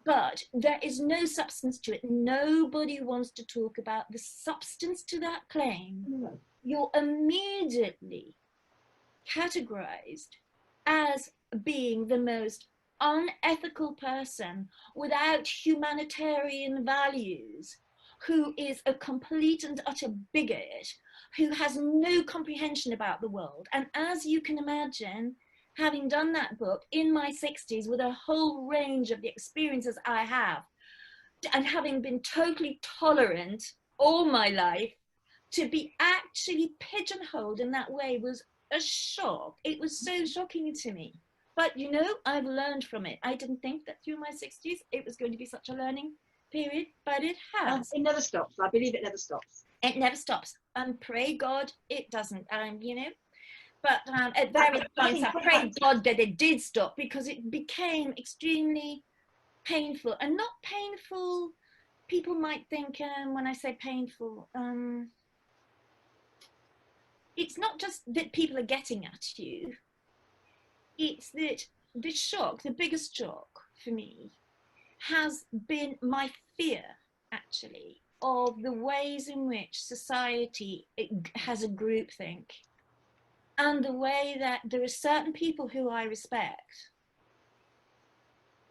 But there is no substance to it. Nobody wants to talk about the substance to that claim. No. You're immediately categorized as being the most unethical person without humanitarian values, who is a complete and utter bigot, who has no comprehension about the world. And as you can imagine, having done that book in my 60s with a whole range of the experiences I have, and having been totally tolerant all my life, to be actually pigeonholed in that way was a shock. It was so shocking to me. But I've learned from it. I didn't think that through my 60s it was going to be such a learning period, but it has. It never stops. I believe it never stops. It never stops. And pray God it doesn't. But at various points, I prayed God that it did stop, because it became extremely painful. And not painful, people might think, when I say painful, it's not just that people are getting at you. It's that the shock, the biggest shock for me, has been my fear, actually, of the ways in which society has a groupthink. And the way that there are certain people who I respect,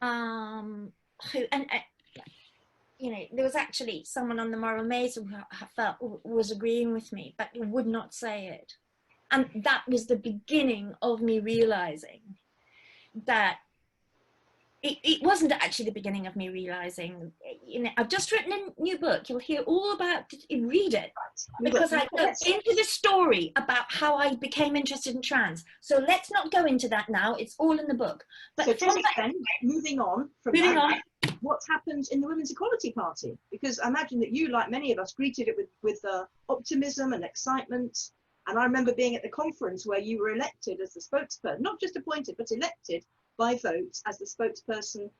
there was actually someone on the moral maze who I felt was agreeing with me, but would not say it. And that was the beginning of me realizing that it wasn't actually the beginning of me realizing, I've just written a new book. You'll hear all about it, read it, because I go into the story about how I became interested in trans. So let's not go into that now. It's all in the book. But so to extent, moving on from that, what's happened in the Women's Equality Party? Because I imagine that you, like many of us, greeted it with optimism and excitement. And I remember being at the conference where you were elected as the spokesperson, not just appointed, but elected by vote as the spokesperson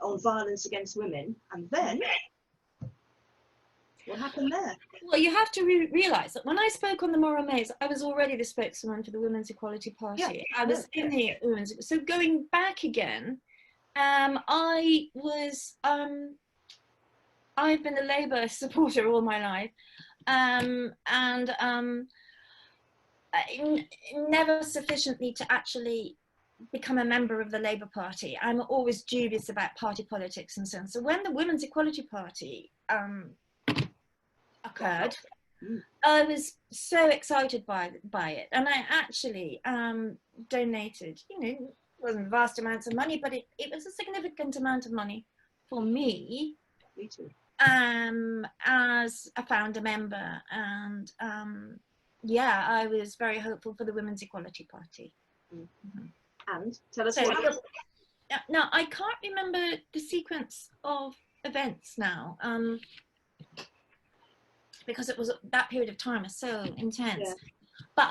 on violence against women. And then, what happened there? Well, you have to realise that when I spoke on the Moral Maze, I was already the spokeswoman for the Women's Equality Party. Yeah, I was in the Women's... So going back again, I've been a Labour supporter all my life, never sufficiently to actually become a member of the Labour Party. I'm always dubious about party politics and so on. So when the Women's Equality Party occurred, I was so excited by it, and I actually donated, it wasn't vast amounts of money, but it was a significant amount of money for me. Me too. as a founder member, and yeah, I was very hopeful for the Women's Equality Party. Mm-hmm. And tell us so, what. Now, I can't remember the sequence of events now, because it was that period of time was so intense. Yeah. But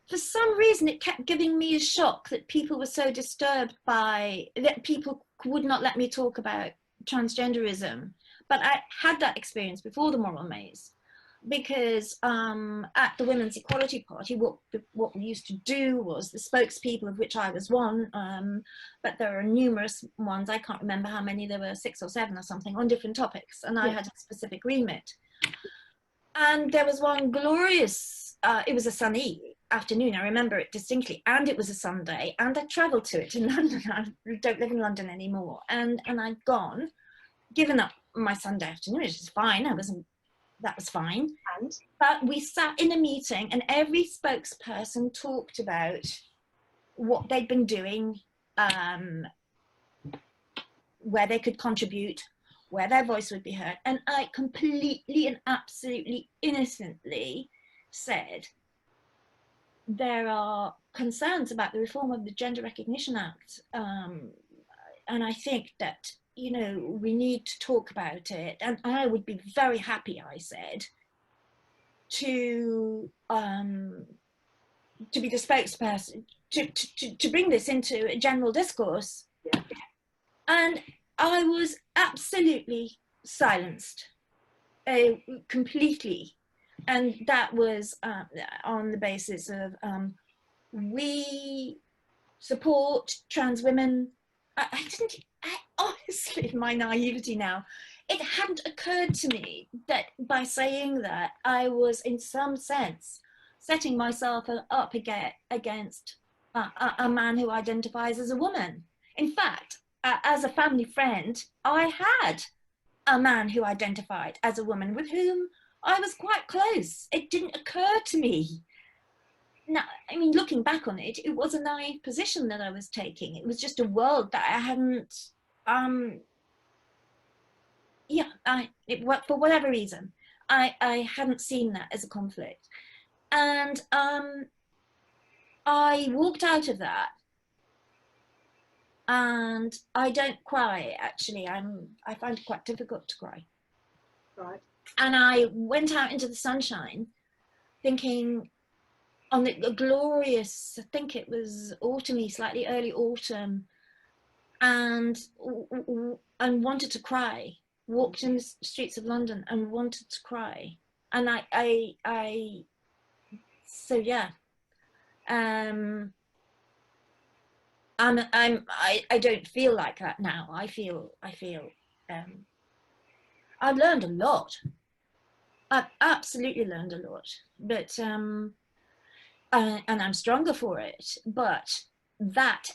for some reason, it kept giving me a shock that people were so disturbed by that people would not let me talk about transgenderism. But I had that experience before the Moral Maze, because at the Women's Equality Party, what we used to do was, the spokespeople, of which I was one, but there are numerous ones, I can't remember how many, there were 6 or 7 or something, on different topics, and I had a specific remit. And there was one glorious, it was a sunny afternoon, I remember it distinctly, and it was a Sunday, and I travelled to it in London. I don't live in London anymore, and I'd gone, given up my Sunday afternoon, which is fine, that was fine. But we sat in a meeting, and every spokesperson talked about what they'd been doing, where they could contribute, where their voice would be heard. And I completely and absolutely innocently said, there are concerns about the reform of the Gender Recognition Act. And I think that, you know, we need to talk about it. And I would be very happy, I said, to be the spokesperson, to bring this into a general discourse. Yeah. And I was absolutely silenced, completely. And that was on the basis of, we support trans women. I honestly, my naivety now, it hadn't occurred to me that by saying that, I was in some sense setting myself up against a man who identifies as a woman. In fact, as a family friend, I had a man who identified as a woman with whom I was quite close. It didn't occur to me. Now, I mean, looking back on it, it was a naive position that I was taking. It was just a world that I hadn't, for whatever reason, I hadn't seen that as a conflict. And I walked out of that. And I don't cry, actually. I find it quite difficult to cry. Right. And I went out into the sunshine thinking on the glorious, I think it was autumny, slightly early autumn, and wanted to cry. Walked in the streets of London and wanted to cry. And so yeah. I don't feel like that now. I feel I've learned a lot. I've absolutely learned a lot, but and I'm stronger for it. But that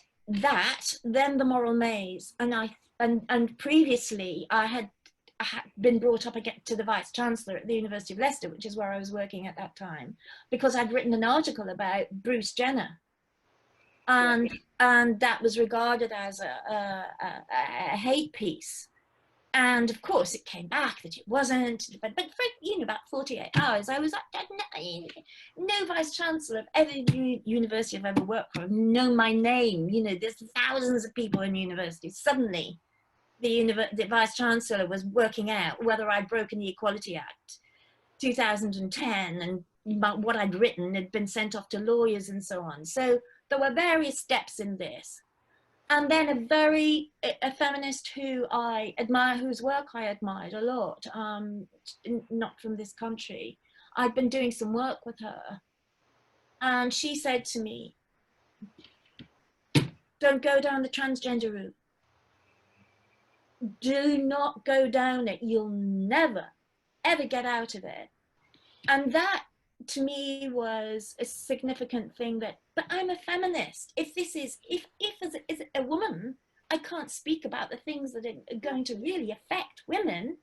then the Moral Maze, and previously I had been brought up again to the Vice Chancellor at the University of Leicester, which is where I was working at that time, because I'd written an article about Bruce Jenner. And that was regarded as a hate piece, and of course it came back that it wasn't. But for about 48 hours, I was no Vice Chancellor of every university I've ever worked for know my name. You know, there's thousands of people in universities. Suddenly, the Vice Chancellor was working out whether I'd broken the Equality Act, 2010, and what I'd written had been sent off to lawyers and so on. So there were various steps in this. And then a feminist who I admire, whose work I admired a lot, not from this country, I'd been doing some work with her. And she said to me, don't go down the transgender route. Do not go down it. You'll never, ever get out of it. And that, to me, was a significant thing, that, but I'm a feminist. If as a woman, I can't speak about the things that are going to really affect women,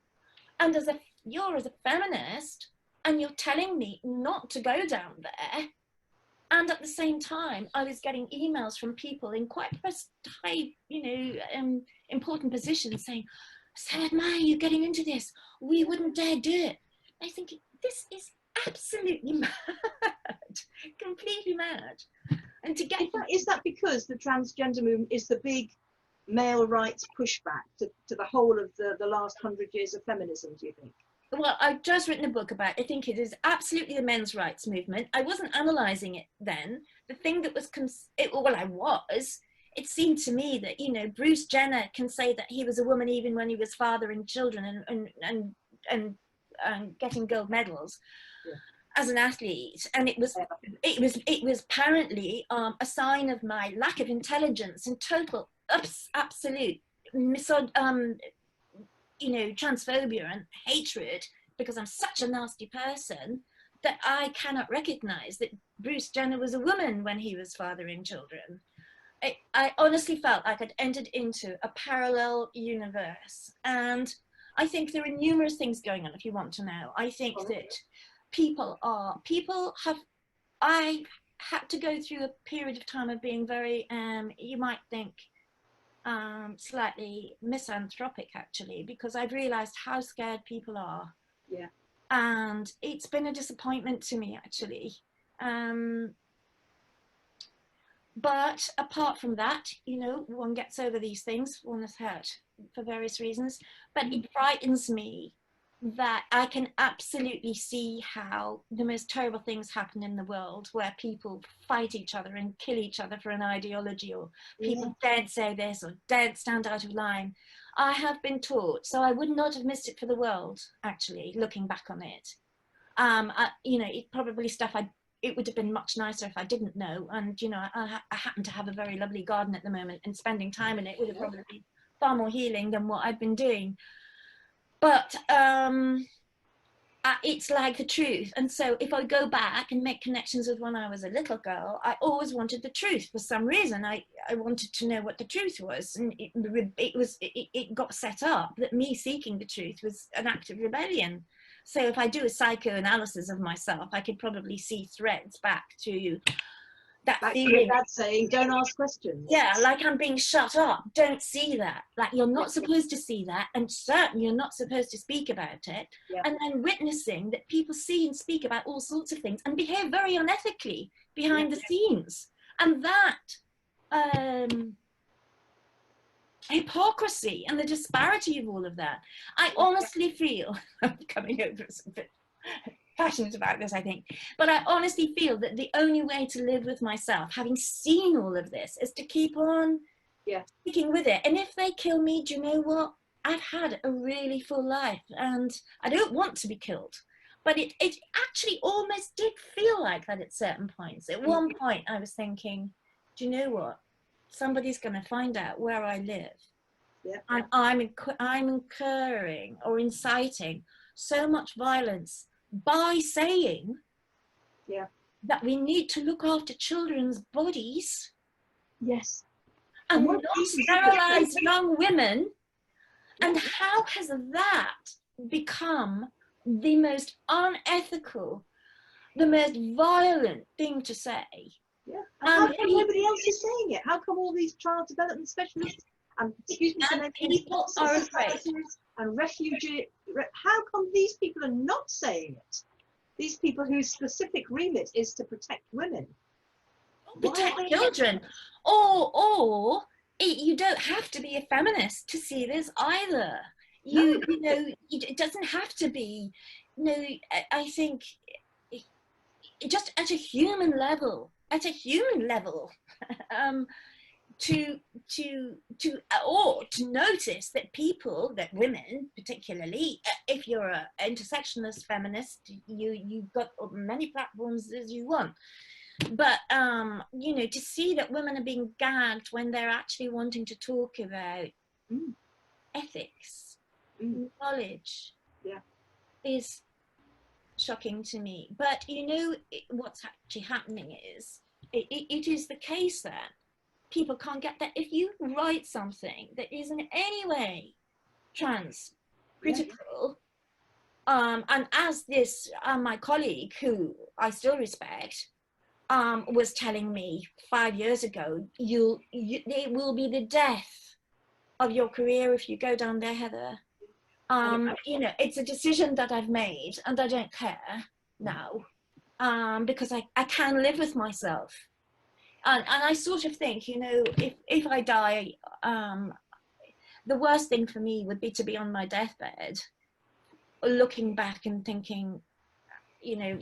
and you're as a feminist, and you're telling me not to go down there, And at the same time, I was getting emails from people in quite high, important positions saying, "So admire you getting into this. We wouldn't dare do it." I think this is absolutely mad, completely mad. And to get is that because the transgender movement is the big male rights pushback to the whole of the last 100 years of feminism, do you think? Well, I've just written a book about it. I think it is absolutely the men's rights movement. I wasn't analysing it then. The thing that was, it seemed to me that, you know, Bruce Jenner can say that he was a woman even when he was fathering children and getting gold medals as an athlete. And it was apparently a sign of my lack of intelligence and total absolute transphobia and hatred, because I'm such a nasty person that I cannot recognize that Bruce Jenner was a woman when he was fathering children. I honestly felt like I'd entered into a parallel universe. And I think there are numerous things going on, if you want to know. I think that I had to go through a period of time of being very, you might think, slightly misanthropic, actually, because I've realized how scared people are. Yeah. And it's been a disappointment to me, actually. But apart from that, you know, one gets over these things, one is hurt for various reasons, but it frightens me that I can absolutely see how the most terrible things happen in the world, where people fight each other and kill each other for an ideology, or people daren't say this or daren't stand out of line. I have been taught, so I would not have missed it for the world, actually, looking back on it. It probably stuff it would have been much nicer if I didn't know. And, you know, I happen to have a very lovely garden at the moment, and spending time in it would have probably been far more healing than what I've been doing. But it's like the truth. And so if I go back and make connections with when I was a little girl, I always wanted the truth. For some reason, I wanted to know what the truth was. And it got set up that me seeking the truth was an act of rebellion. So if I do a psychoanalysis of myself, I could probably see threads back to that feeling. That's saying, don't ask questions. Yeah, like I'm being shut up. Don't see that. Like, you're not supposed to see that, and certainly you're not supposed to speak about it. Yeah. And then witnessing that people see and speak about all sorts of things and behave very unethically behind the scenes. And that hypocrisy and the disparity of all of that. I honestly feel, I'm coming over as a bit passionate about this, I think, but I honestly feel that the only way to live with myself, having seen all of this, is to keep on sticking with it. And if they kill me, do you know what? I've had a really full life, and I don't want to be killed. But it actually almost did feel like that at certain points. At one point I was thinking, do you know what? Somebody's going to find out where I live. Yeah. And I'm incurring or inciting so much violence by saying that we need to look after children's bodies. Yes. And not sterilize young women. And how has that become the most unethical, the most violent thing to say? Yeah. And how come nobody else is saying it? How come all these child development specialists and people are afraid, and refugee, how come these people are not saying it? These people whose specific remit is to protect women. Protect children. Or you don't have to be a feminist to see this either. You know, it doesn't have to be, I think just at a human level, to notice that people, that women particularly, if you're an intersectionalist feminist, you've got as many platforms as you want, but to see that women are being gagged when they're actually wanting to talk about ethics, knowledge, is shocking to me. But what's actually happening is it is the case that people can't get that. If you write something that is in any way trans critical, and as this my colleague, who I still respect, was telling me 5 years ago, it will be the death of your career if you go down there, Heather. You know, it's a decision that I've made, and I don't care now, because I can live with myself. And I sort of think, you know, if I die, the worst thing for me would be to be on my deathbed, looking back and thinking, you know,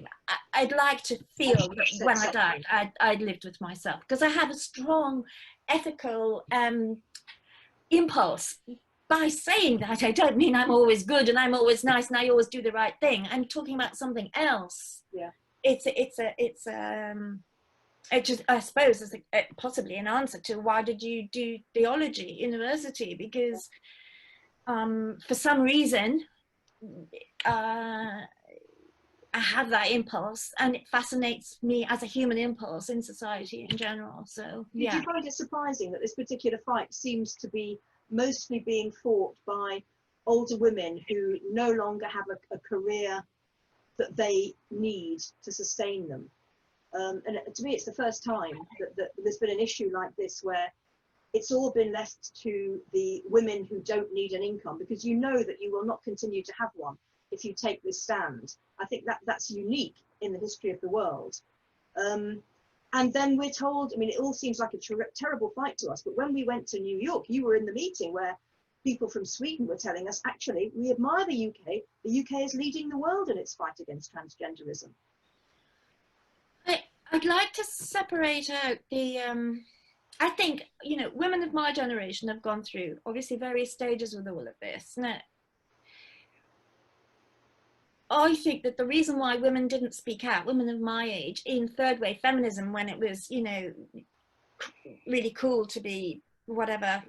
I'd like to feel that when I died, I'd lived with myself, because I have a strong ethical impulse. By saying that, I don't mean I'm always good and I'm always nice and I always do the right thing. I'm talking about something else. Yeah. It just, I suppose, is possibly an answer to why did you do theology university? Because for some reason, I have that impulse, and it fascinates me as a human impulse in society in general. So, yeah. Did you find it surprising that this particular fight seems to be mostly being fought by older women who no longer have a career that they need to sustain them? And to me, it's the first time that there's been an issue like this where it's all been left to the women who don't need an income, because you know that you will not continue to have one if you take this stand. I think that's unique in the history of the world. And then we're told, I mean, it all seems like a terrible fight to us, but when we went to New York, you were in the meeting where people from Sweden were telling us, actually, we admire the UK. The UK is leading the world in its fight against transgenderism. I'd like to separate out the, I think, you know, women of my generation have gone through, obviously, various stages with all of this. Now, I think that the reason why women didn't speak out, women of my age, in third wave feminism, when it was, you know, really cool to be whatever,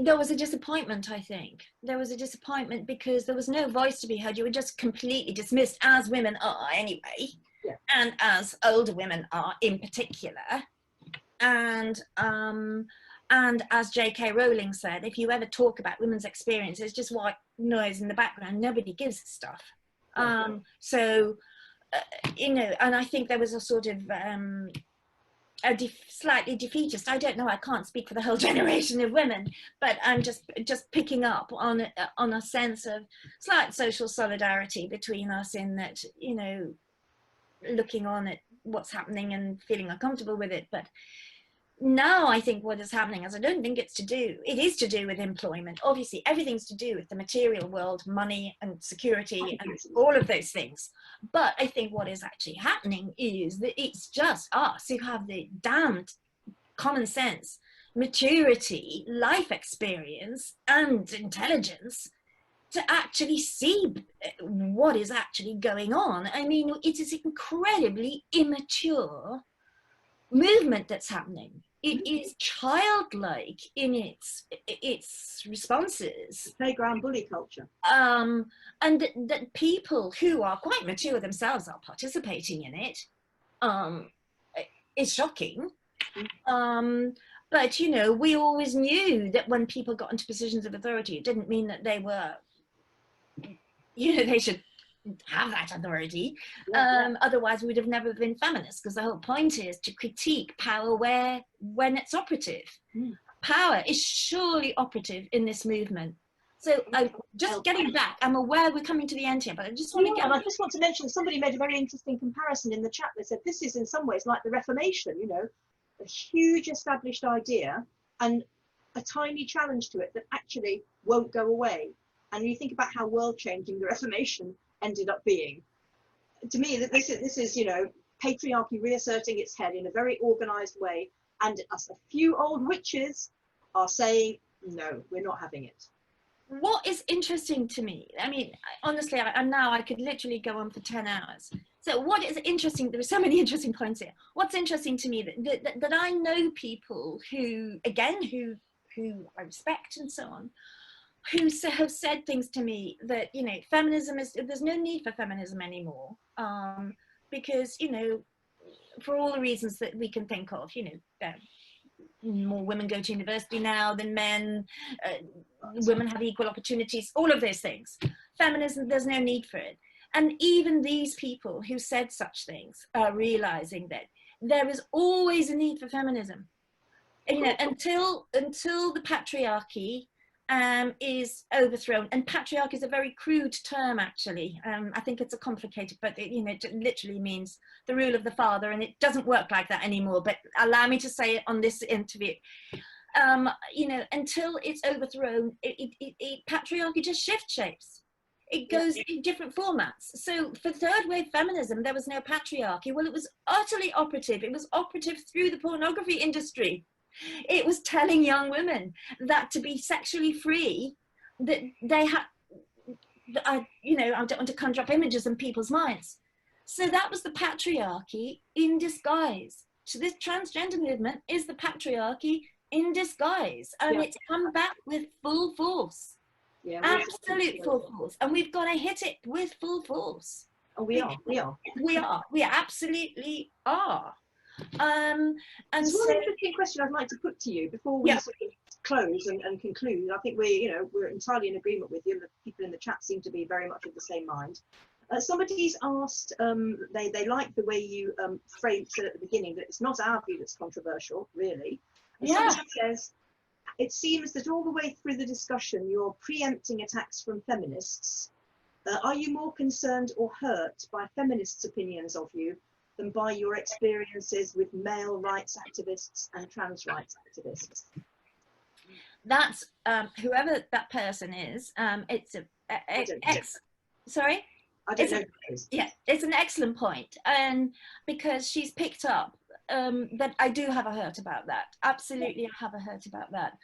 there was a disappointment, I think. There was a disappointment because there was no voice to be heard. You were just completely dismissed, as women are anyway, yeah. And as older women are in particular. And as J.K. Rowling said, if you ever talk about women's experience, it's just white noise in the background. Nobody gives a stuff. So, you know, and I think there was a sort of slightly defeatist. I don't know. I can't speak for the whole generation of women, but I'm just picking up on a sense of slight social solidarity between us, in that, you know, looking on at what's happening and feeling uncomfortable with it, but. Now I think what is happening is, I don't think it is to do with employment. Obviously, everything's to do with the material world, money and security and all of those things. But I think what is actually happening is that it's just us who have the damned common sense, maturity, life experience and intelligence to actually see what is actually going on. I mean, it is incredibly immature movement that's happening. It is childlike in its responses. Playground bully culture. And that people who are quite mature themselves are participating in it. It's shocking. But, you know, we always knew that when people got into positions of authority, it didn't mean that they were, you know, they should have that authority. Otherwise we would have never been feminists, because the whole point is to critique power when it's operative. Power is surely operative in this movement. So just getting back, I'm aware we're coming to the end here, but I just want I just want to mention, somebody made a very interesting comparison in the chat. They said this is in some ways like the Reformation, you know, a huge established idea and a tiny challenge to it that actually won't go away. And you think about how world-changing the Reformation ended up being. To me, this is, you know, patriarchy reasserting its head in a very organized way, and us a few old witches are saying, no, we're not having it. What is interesting to me, I mean, honestly, I could literally go on for 10 hours. So what is interesting, there are so many interesting points here. What's interesting to me that I know people who, again, who I respect and so on, who have said things to me that, you know, feminism is, there's no need for feminism anymore, because, you know, for all the reasons that we can think of, you know, more women go to university now than men, women have equal opportunities, all of those things. Feminism, there's no need for it. And even these people who said such things are realizing that there is always a need for feminism. And, you know, until the patriarchy is overthrown, and patriarchy is a very crude term, actually. I think it's a complicated, but it, you know, it literally means the rule of the father, and it doesn't work like that anymore. But allow me to say it on this interview. You know, until it's overthrown, patriarchy just shift shapes. It goes in different formats. So for third wave feminism, there was no patriarchy. Well, it was utterly operative. It was operative through the pornography industry. It was telling young women that to be sexually free, that they had, you know, I don't want to conjure up images in people's minds. So that was the patriarchy in disguise. So this transgender movement is the patriarchy in disguise, and it's come back with full force. Yeah, absolute full force, and we've got to hit it with full force. Oh, we absolutely are. And so one interesting question I'd like to put to you before we sort of close and conclude. I think we're entirely in agreement with you, and the people in the chat seem to be very much of the same mind. Somebody's asked, they like the way you framed it at the beginning, that it's not our view that's controversial, really. And somebody says, it seems that all the way through the discussion, you're preempting attacks from feminists. Are you more concerned or hurt by feminists' opinions of you than by your experiences with male rights activists and trans rights activists? That's whoever that person is. It's sorry? I don't know who it is. Yeah, it's an excellent point, and because she's picked up that I do have a hurt about that. Absolutely, I have a hurt about that.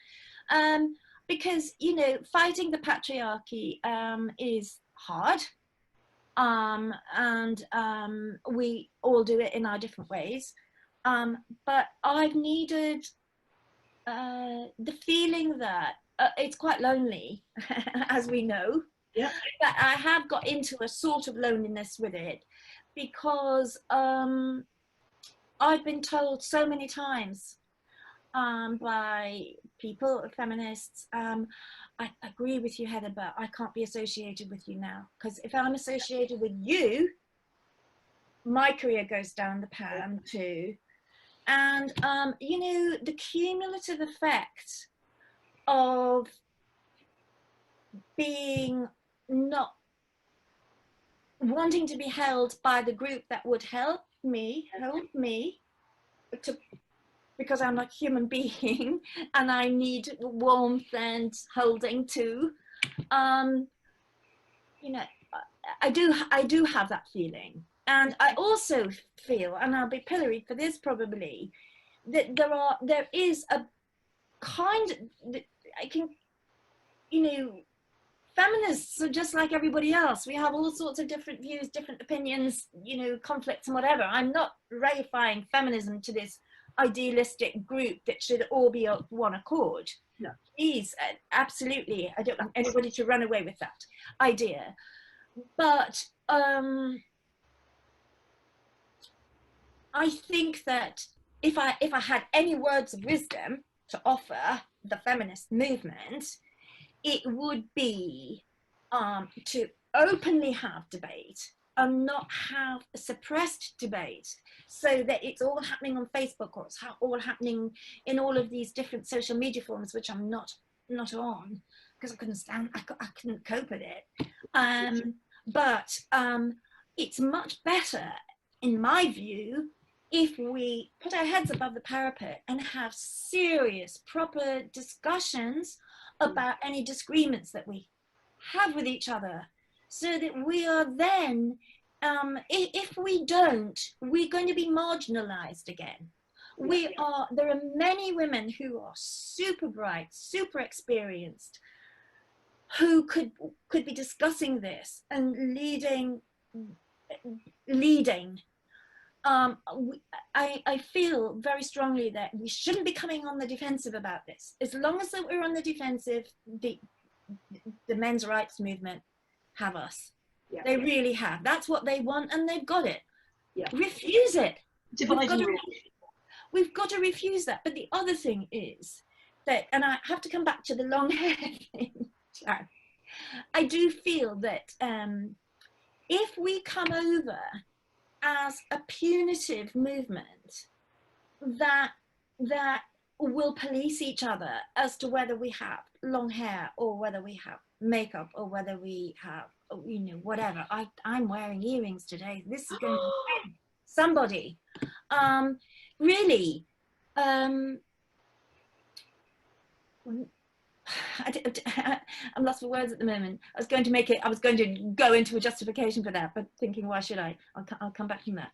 Because, you know, fighting the patriarchy is hard. And we all do it in our different ways. But I've needed the feeling that it's quite lonely, as we know. Yeah. But I have got into a sort of loneliness with it because I've been told so many times by people, feminists, I agree with you, Heather, but I can't be associated with you now, because if I'm associated with you, my career goes down the pan too. And, you know, the cumulative effect of being not wanting to be held by the group that would help me to, because I'm a human being and I need warmth and holding too. You know, I do have that feeling. And I also feel, and I'll be pilloried for this probably, that there is a kind of, I can, you know, feminists are just like everybody else. We have all sorts of different views, different opinions, you know, conflicts and whatever. I'm not reifying feminism to this idealistic group that should all be of one accord. No. Please, absolutely, I don't want anybody to run away with that idea. But I think that if I had any words of wisdom to offer the feminist movement, it would be to openly have debate and not have a suppressed debate, so that it's all happening on Facebook, or it's all happening in all of these different social media forums, which I'm not on, because I couldn't cope with it. But it's much better, in my view, if we put our heads above the parapet and have serious, proper discussions about any disagreements that we have with each other, so that we are then, if we don't, we're going to be marginalized again. There are many women who are super bright, super experienced, who could be discussing this and leading. I feel very strongly that we shouldn't be coming on the defensive about this. As long as we're on the defensive, the men's rights movement have us. Yeah. They really have. That's what they want, and they've got it. Yeah. Refuse it. We've got to refuse that. But the other thing is that, and I have to come back to the long hair thing. I do feel that if we come over as a punitive movement that will police each other as to whether we have long hair or whether we have makeup or whether we have, you know, whatever. I'm wearing earrings today. This is going to offend somebody. Really, I'm lost for words at the moment. I was going to go into a justification for that, but thinking, why should I? I'll come back to that.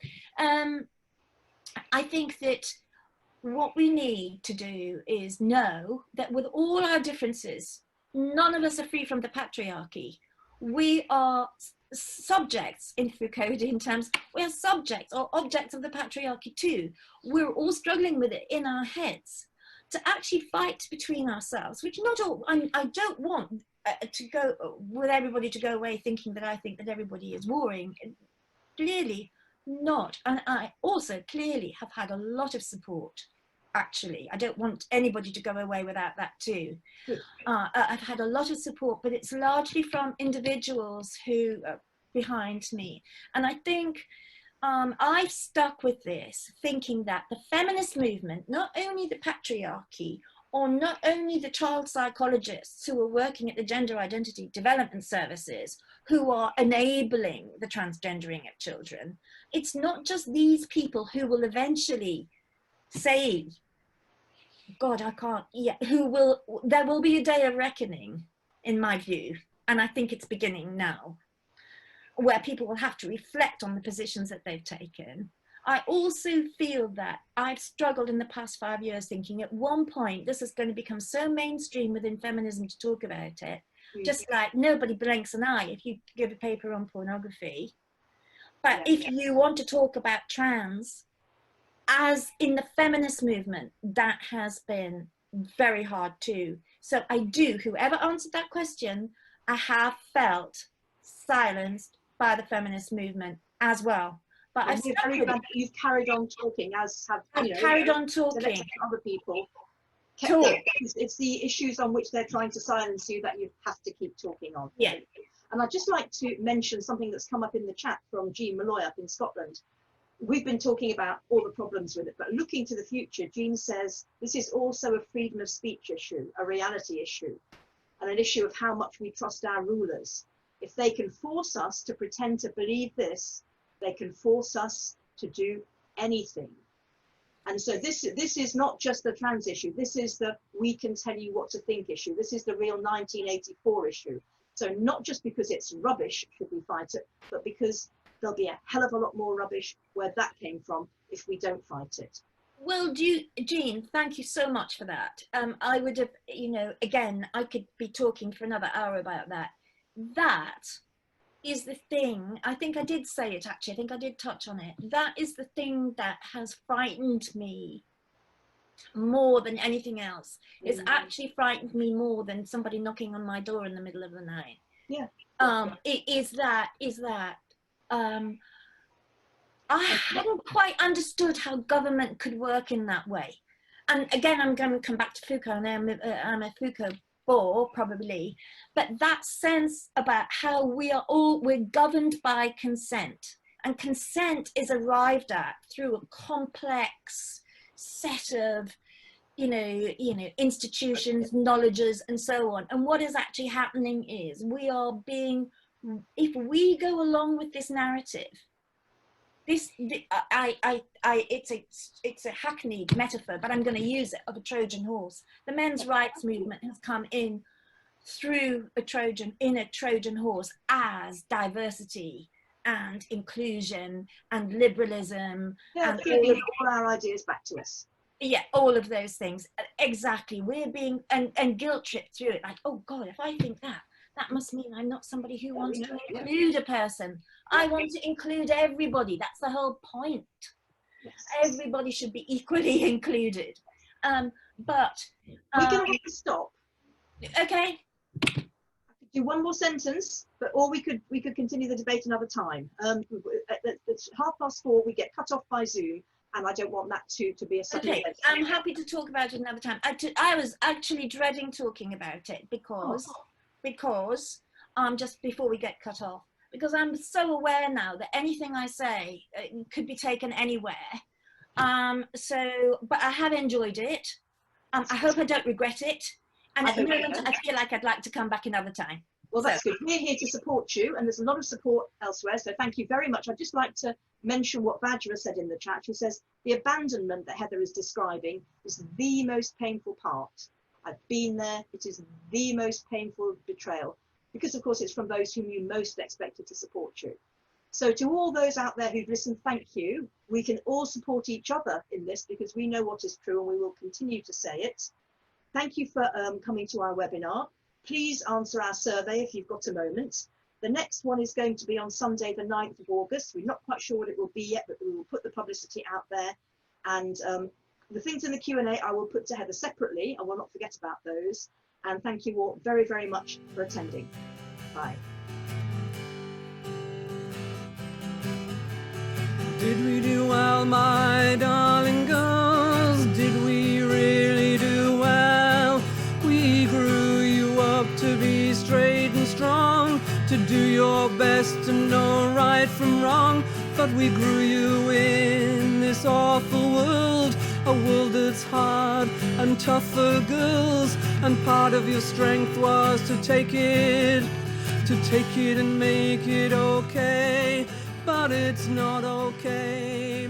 I think that what we need to do is know that with all our differences, none of us are free from the patriarchy. We are subjects in Foucauldian terms. We are subjects or objects of the patriarchy too. We're all struggling with it in our heads. To actually fight between ourselves, which not all, I don't want to go with everybody to go away thinking that I think that everybody is warring. Clearly not. And I also clearly have had a lot of support. Actually, I don't want anybody to go away without that too. I've had a lot of support, but it's largely from individuals who are behind me. And I think I've stuck with this, thinking that the feminist movement, not only the patriarchy, or not only the child psychologists who are working at the gender identity development services, who are enabling the transgendering of children, it's not just these people who will eventually save, God, I can't, yeah, there will be a day of reckoning, in my view, and I think it's beginning now, where people will have to reflect on the positions that they've taken. I also feel that I've struggled in the past 5 years thinking at one point this is going to become so mainstream within feminism to talk about it, just like nobody blinks an eye if you give a paper on pornography. But if you want to talk about trans, as in the feminist movement, that has been very hard too. So I do, whoever answered that question, I have felt silenced by the feminist movement as well. But I'm very glad that you've carried on talking, as have carried on talking. Other people. Talk. It's the issues on which they're trying to silence you that you have to keep talking on. Yeah. And I'd just like to mention something that's come up in the chat from Jean Malloy up in Scotland. We've been talking about all the problems with it, but looking to the future, Jean says this is also a freedom of speech issue, a reality issue, and an issue of how much we trust our rulers. If they can force us to pretend to believe this, they can force us to do anything. And so this is not just the trans issue. This is the we can tell you what to think issue. This is the real 1984 issue. So not just because it's rubbish should we fight it, but because there'll be a hell of a lot more rubbish where that came from if we don't fight it. Well, Jean, thank you so much for that. I would have, again, I could be talking for another hour about that. That is the thing, I think I did say it actually, I think I did touch on it. That is the thing that has frightened me more than anything else. It's actually frightened me more than somebody knocking on my door in the middle of the night. Yeah. It is that I hadn't quite understood how government could work in that way. And again, I'm going to come back to Foucault, and I'm a Foucault bore probably, but that sense about how we're governed by consent, and consent is arrived at through a complex set of institutions, knowledges, and so on. And what is actually happening is we are being, if we go along with this narrative, it's a hackneyed metaphor, but I'm going to use it, of a Trojan horse. The men's rights movement has come in through a Trojan horse as diversity and inclusion and liberalism, and all our ideas back to us. Yeah, all of those things. Exactly. We're being and guilt tripped through it, like, oh God, if I think that must mean I'm not somebody who wants to include a person. I want to include everybody. That's the whole point. Yes. Everybody should be equally included. But we're going to have to stop. Okay. I could do one more sentence, or we could continue the debate another time. It's 4:30. We get cut off by Zoom, and I don't want that to be a sudden event. I'm happy to talk about it another time. I was actually dreading talking about it because just before we get cut off, because I'm so aware now that anything I say could be taken anywhere. But I have enjoyed it. I hope I don't regret it. And at the moment, I feel like I'd like to come back another time. Well, that's good. We're here to support you, and there's a lot of support elsewhere, so thank you very much. I'd just like to mention what Vajra said in the chat. She says, the abandonment that Heather is describing is the most painful part. I've been there. It is the most painful betrayal, because, of course, it's from those whom you most expected to support you. So to all those out there who've listened, thank you. We can all support each other in this, because we know what is true, and we will continue to say it. Thank you for coming to our webinar. Please answer our survey if you've got a moment. The next one is going to be on Sunday, the 9th of August. We're not quite sure what it will be yet, but we will put the publicity out there. And the things in the Q&A I will put to Heather separately. I will not forget about those. And thank you all very, very much for attending. Bye. Did we do well, my darling girls? Did we really do well? We grew you up to be straight and strong, to do your best to know right from wrong. But we grew you in this awful world, a world that's hard and tough for girls. And part of your strength was to take it and make it okay. But it's not okay.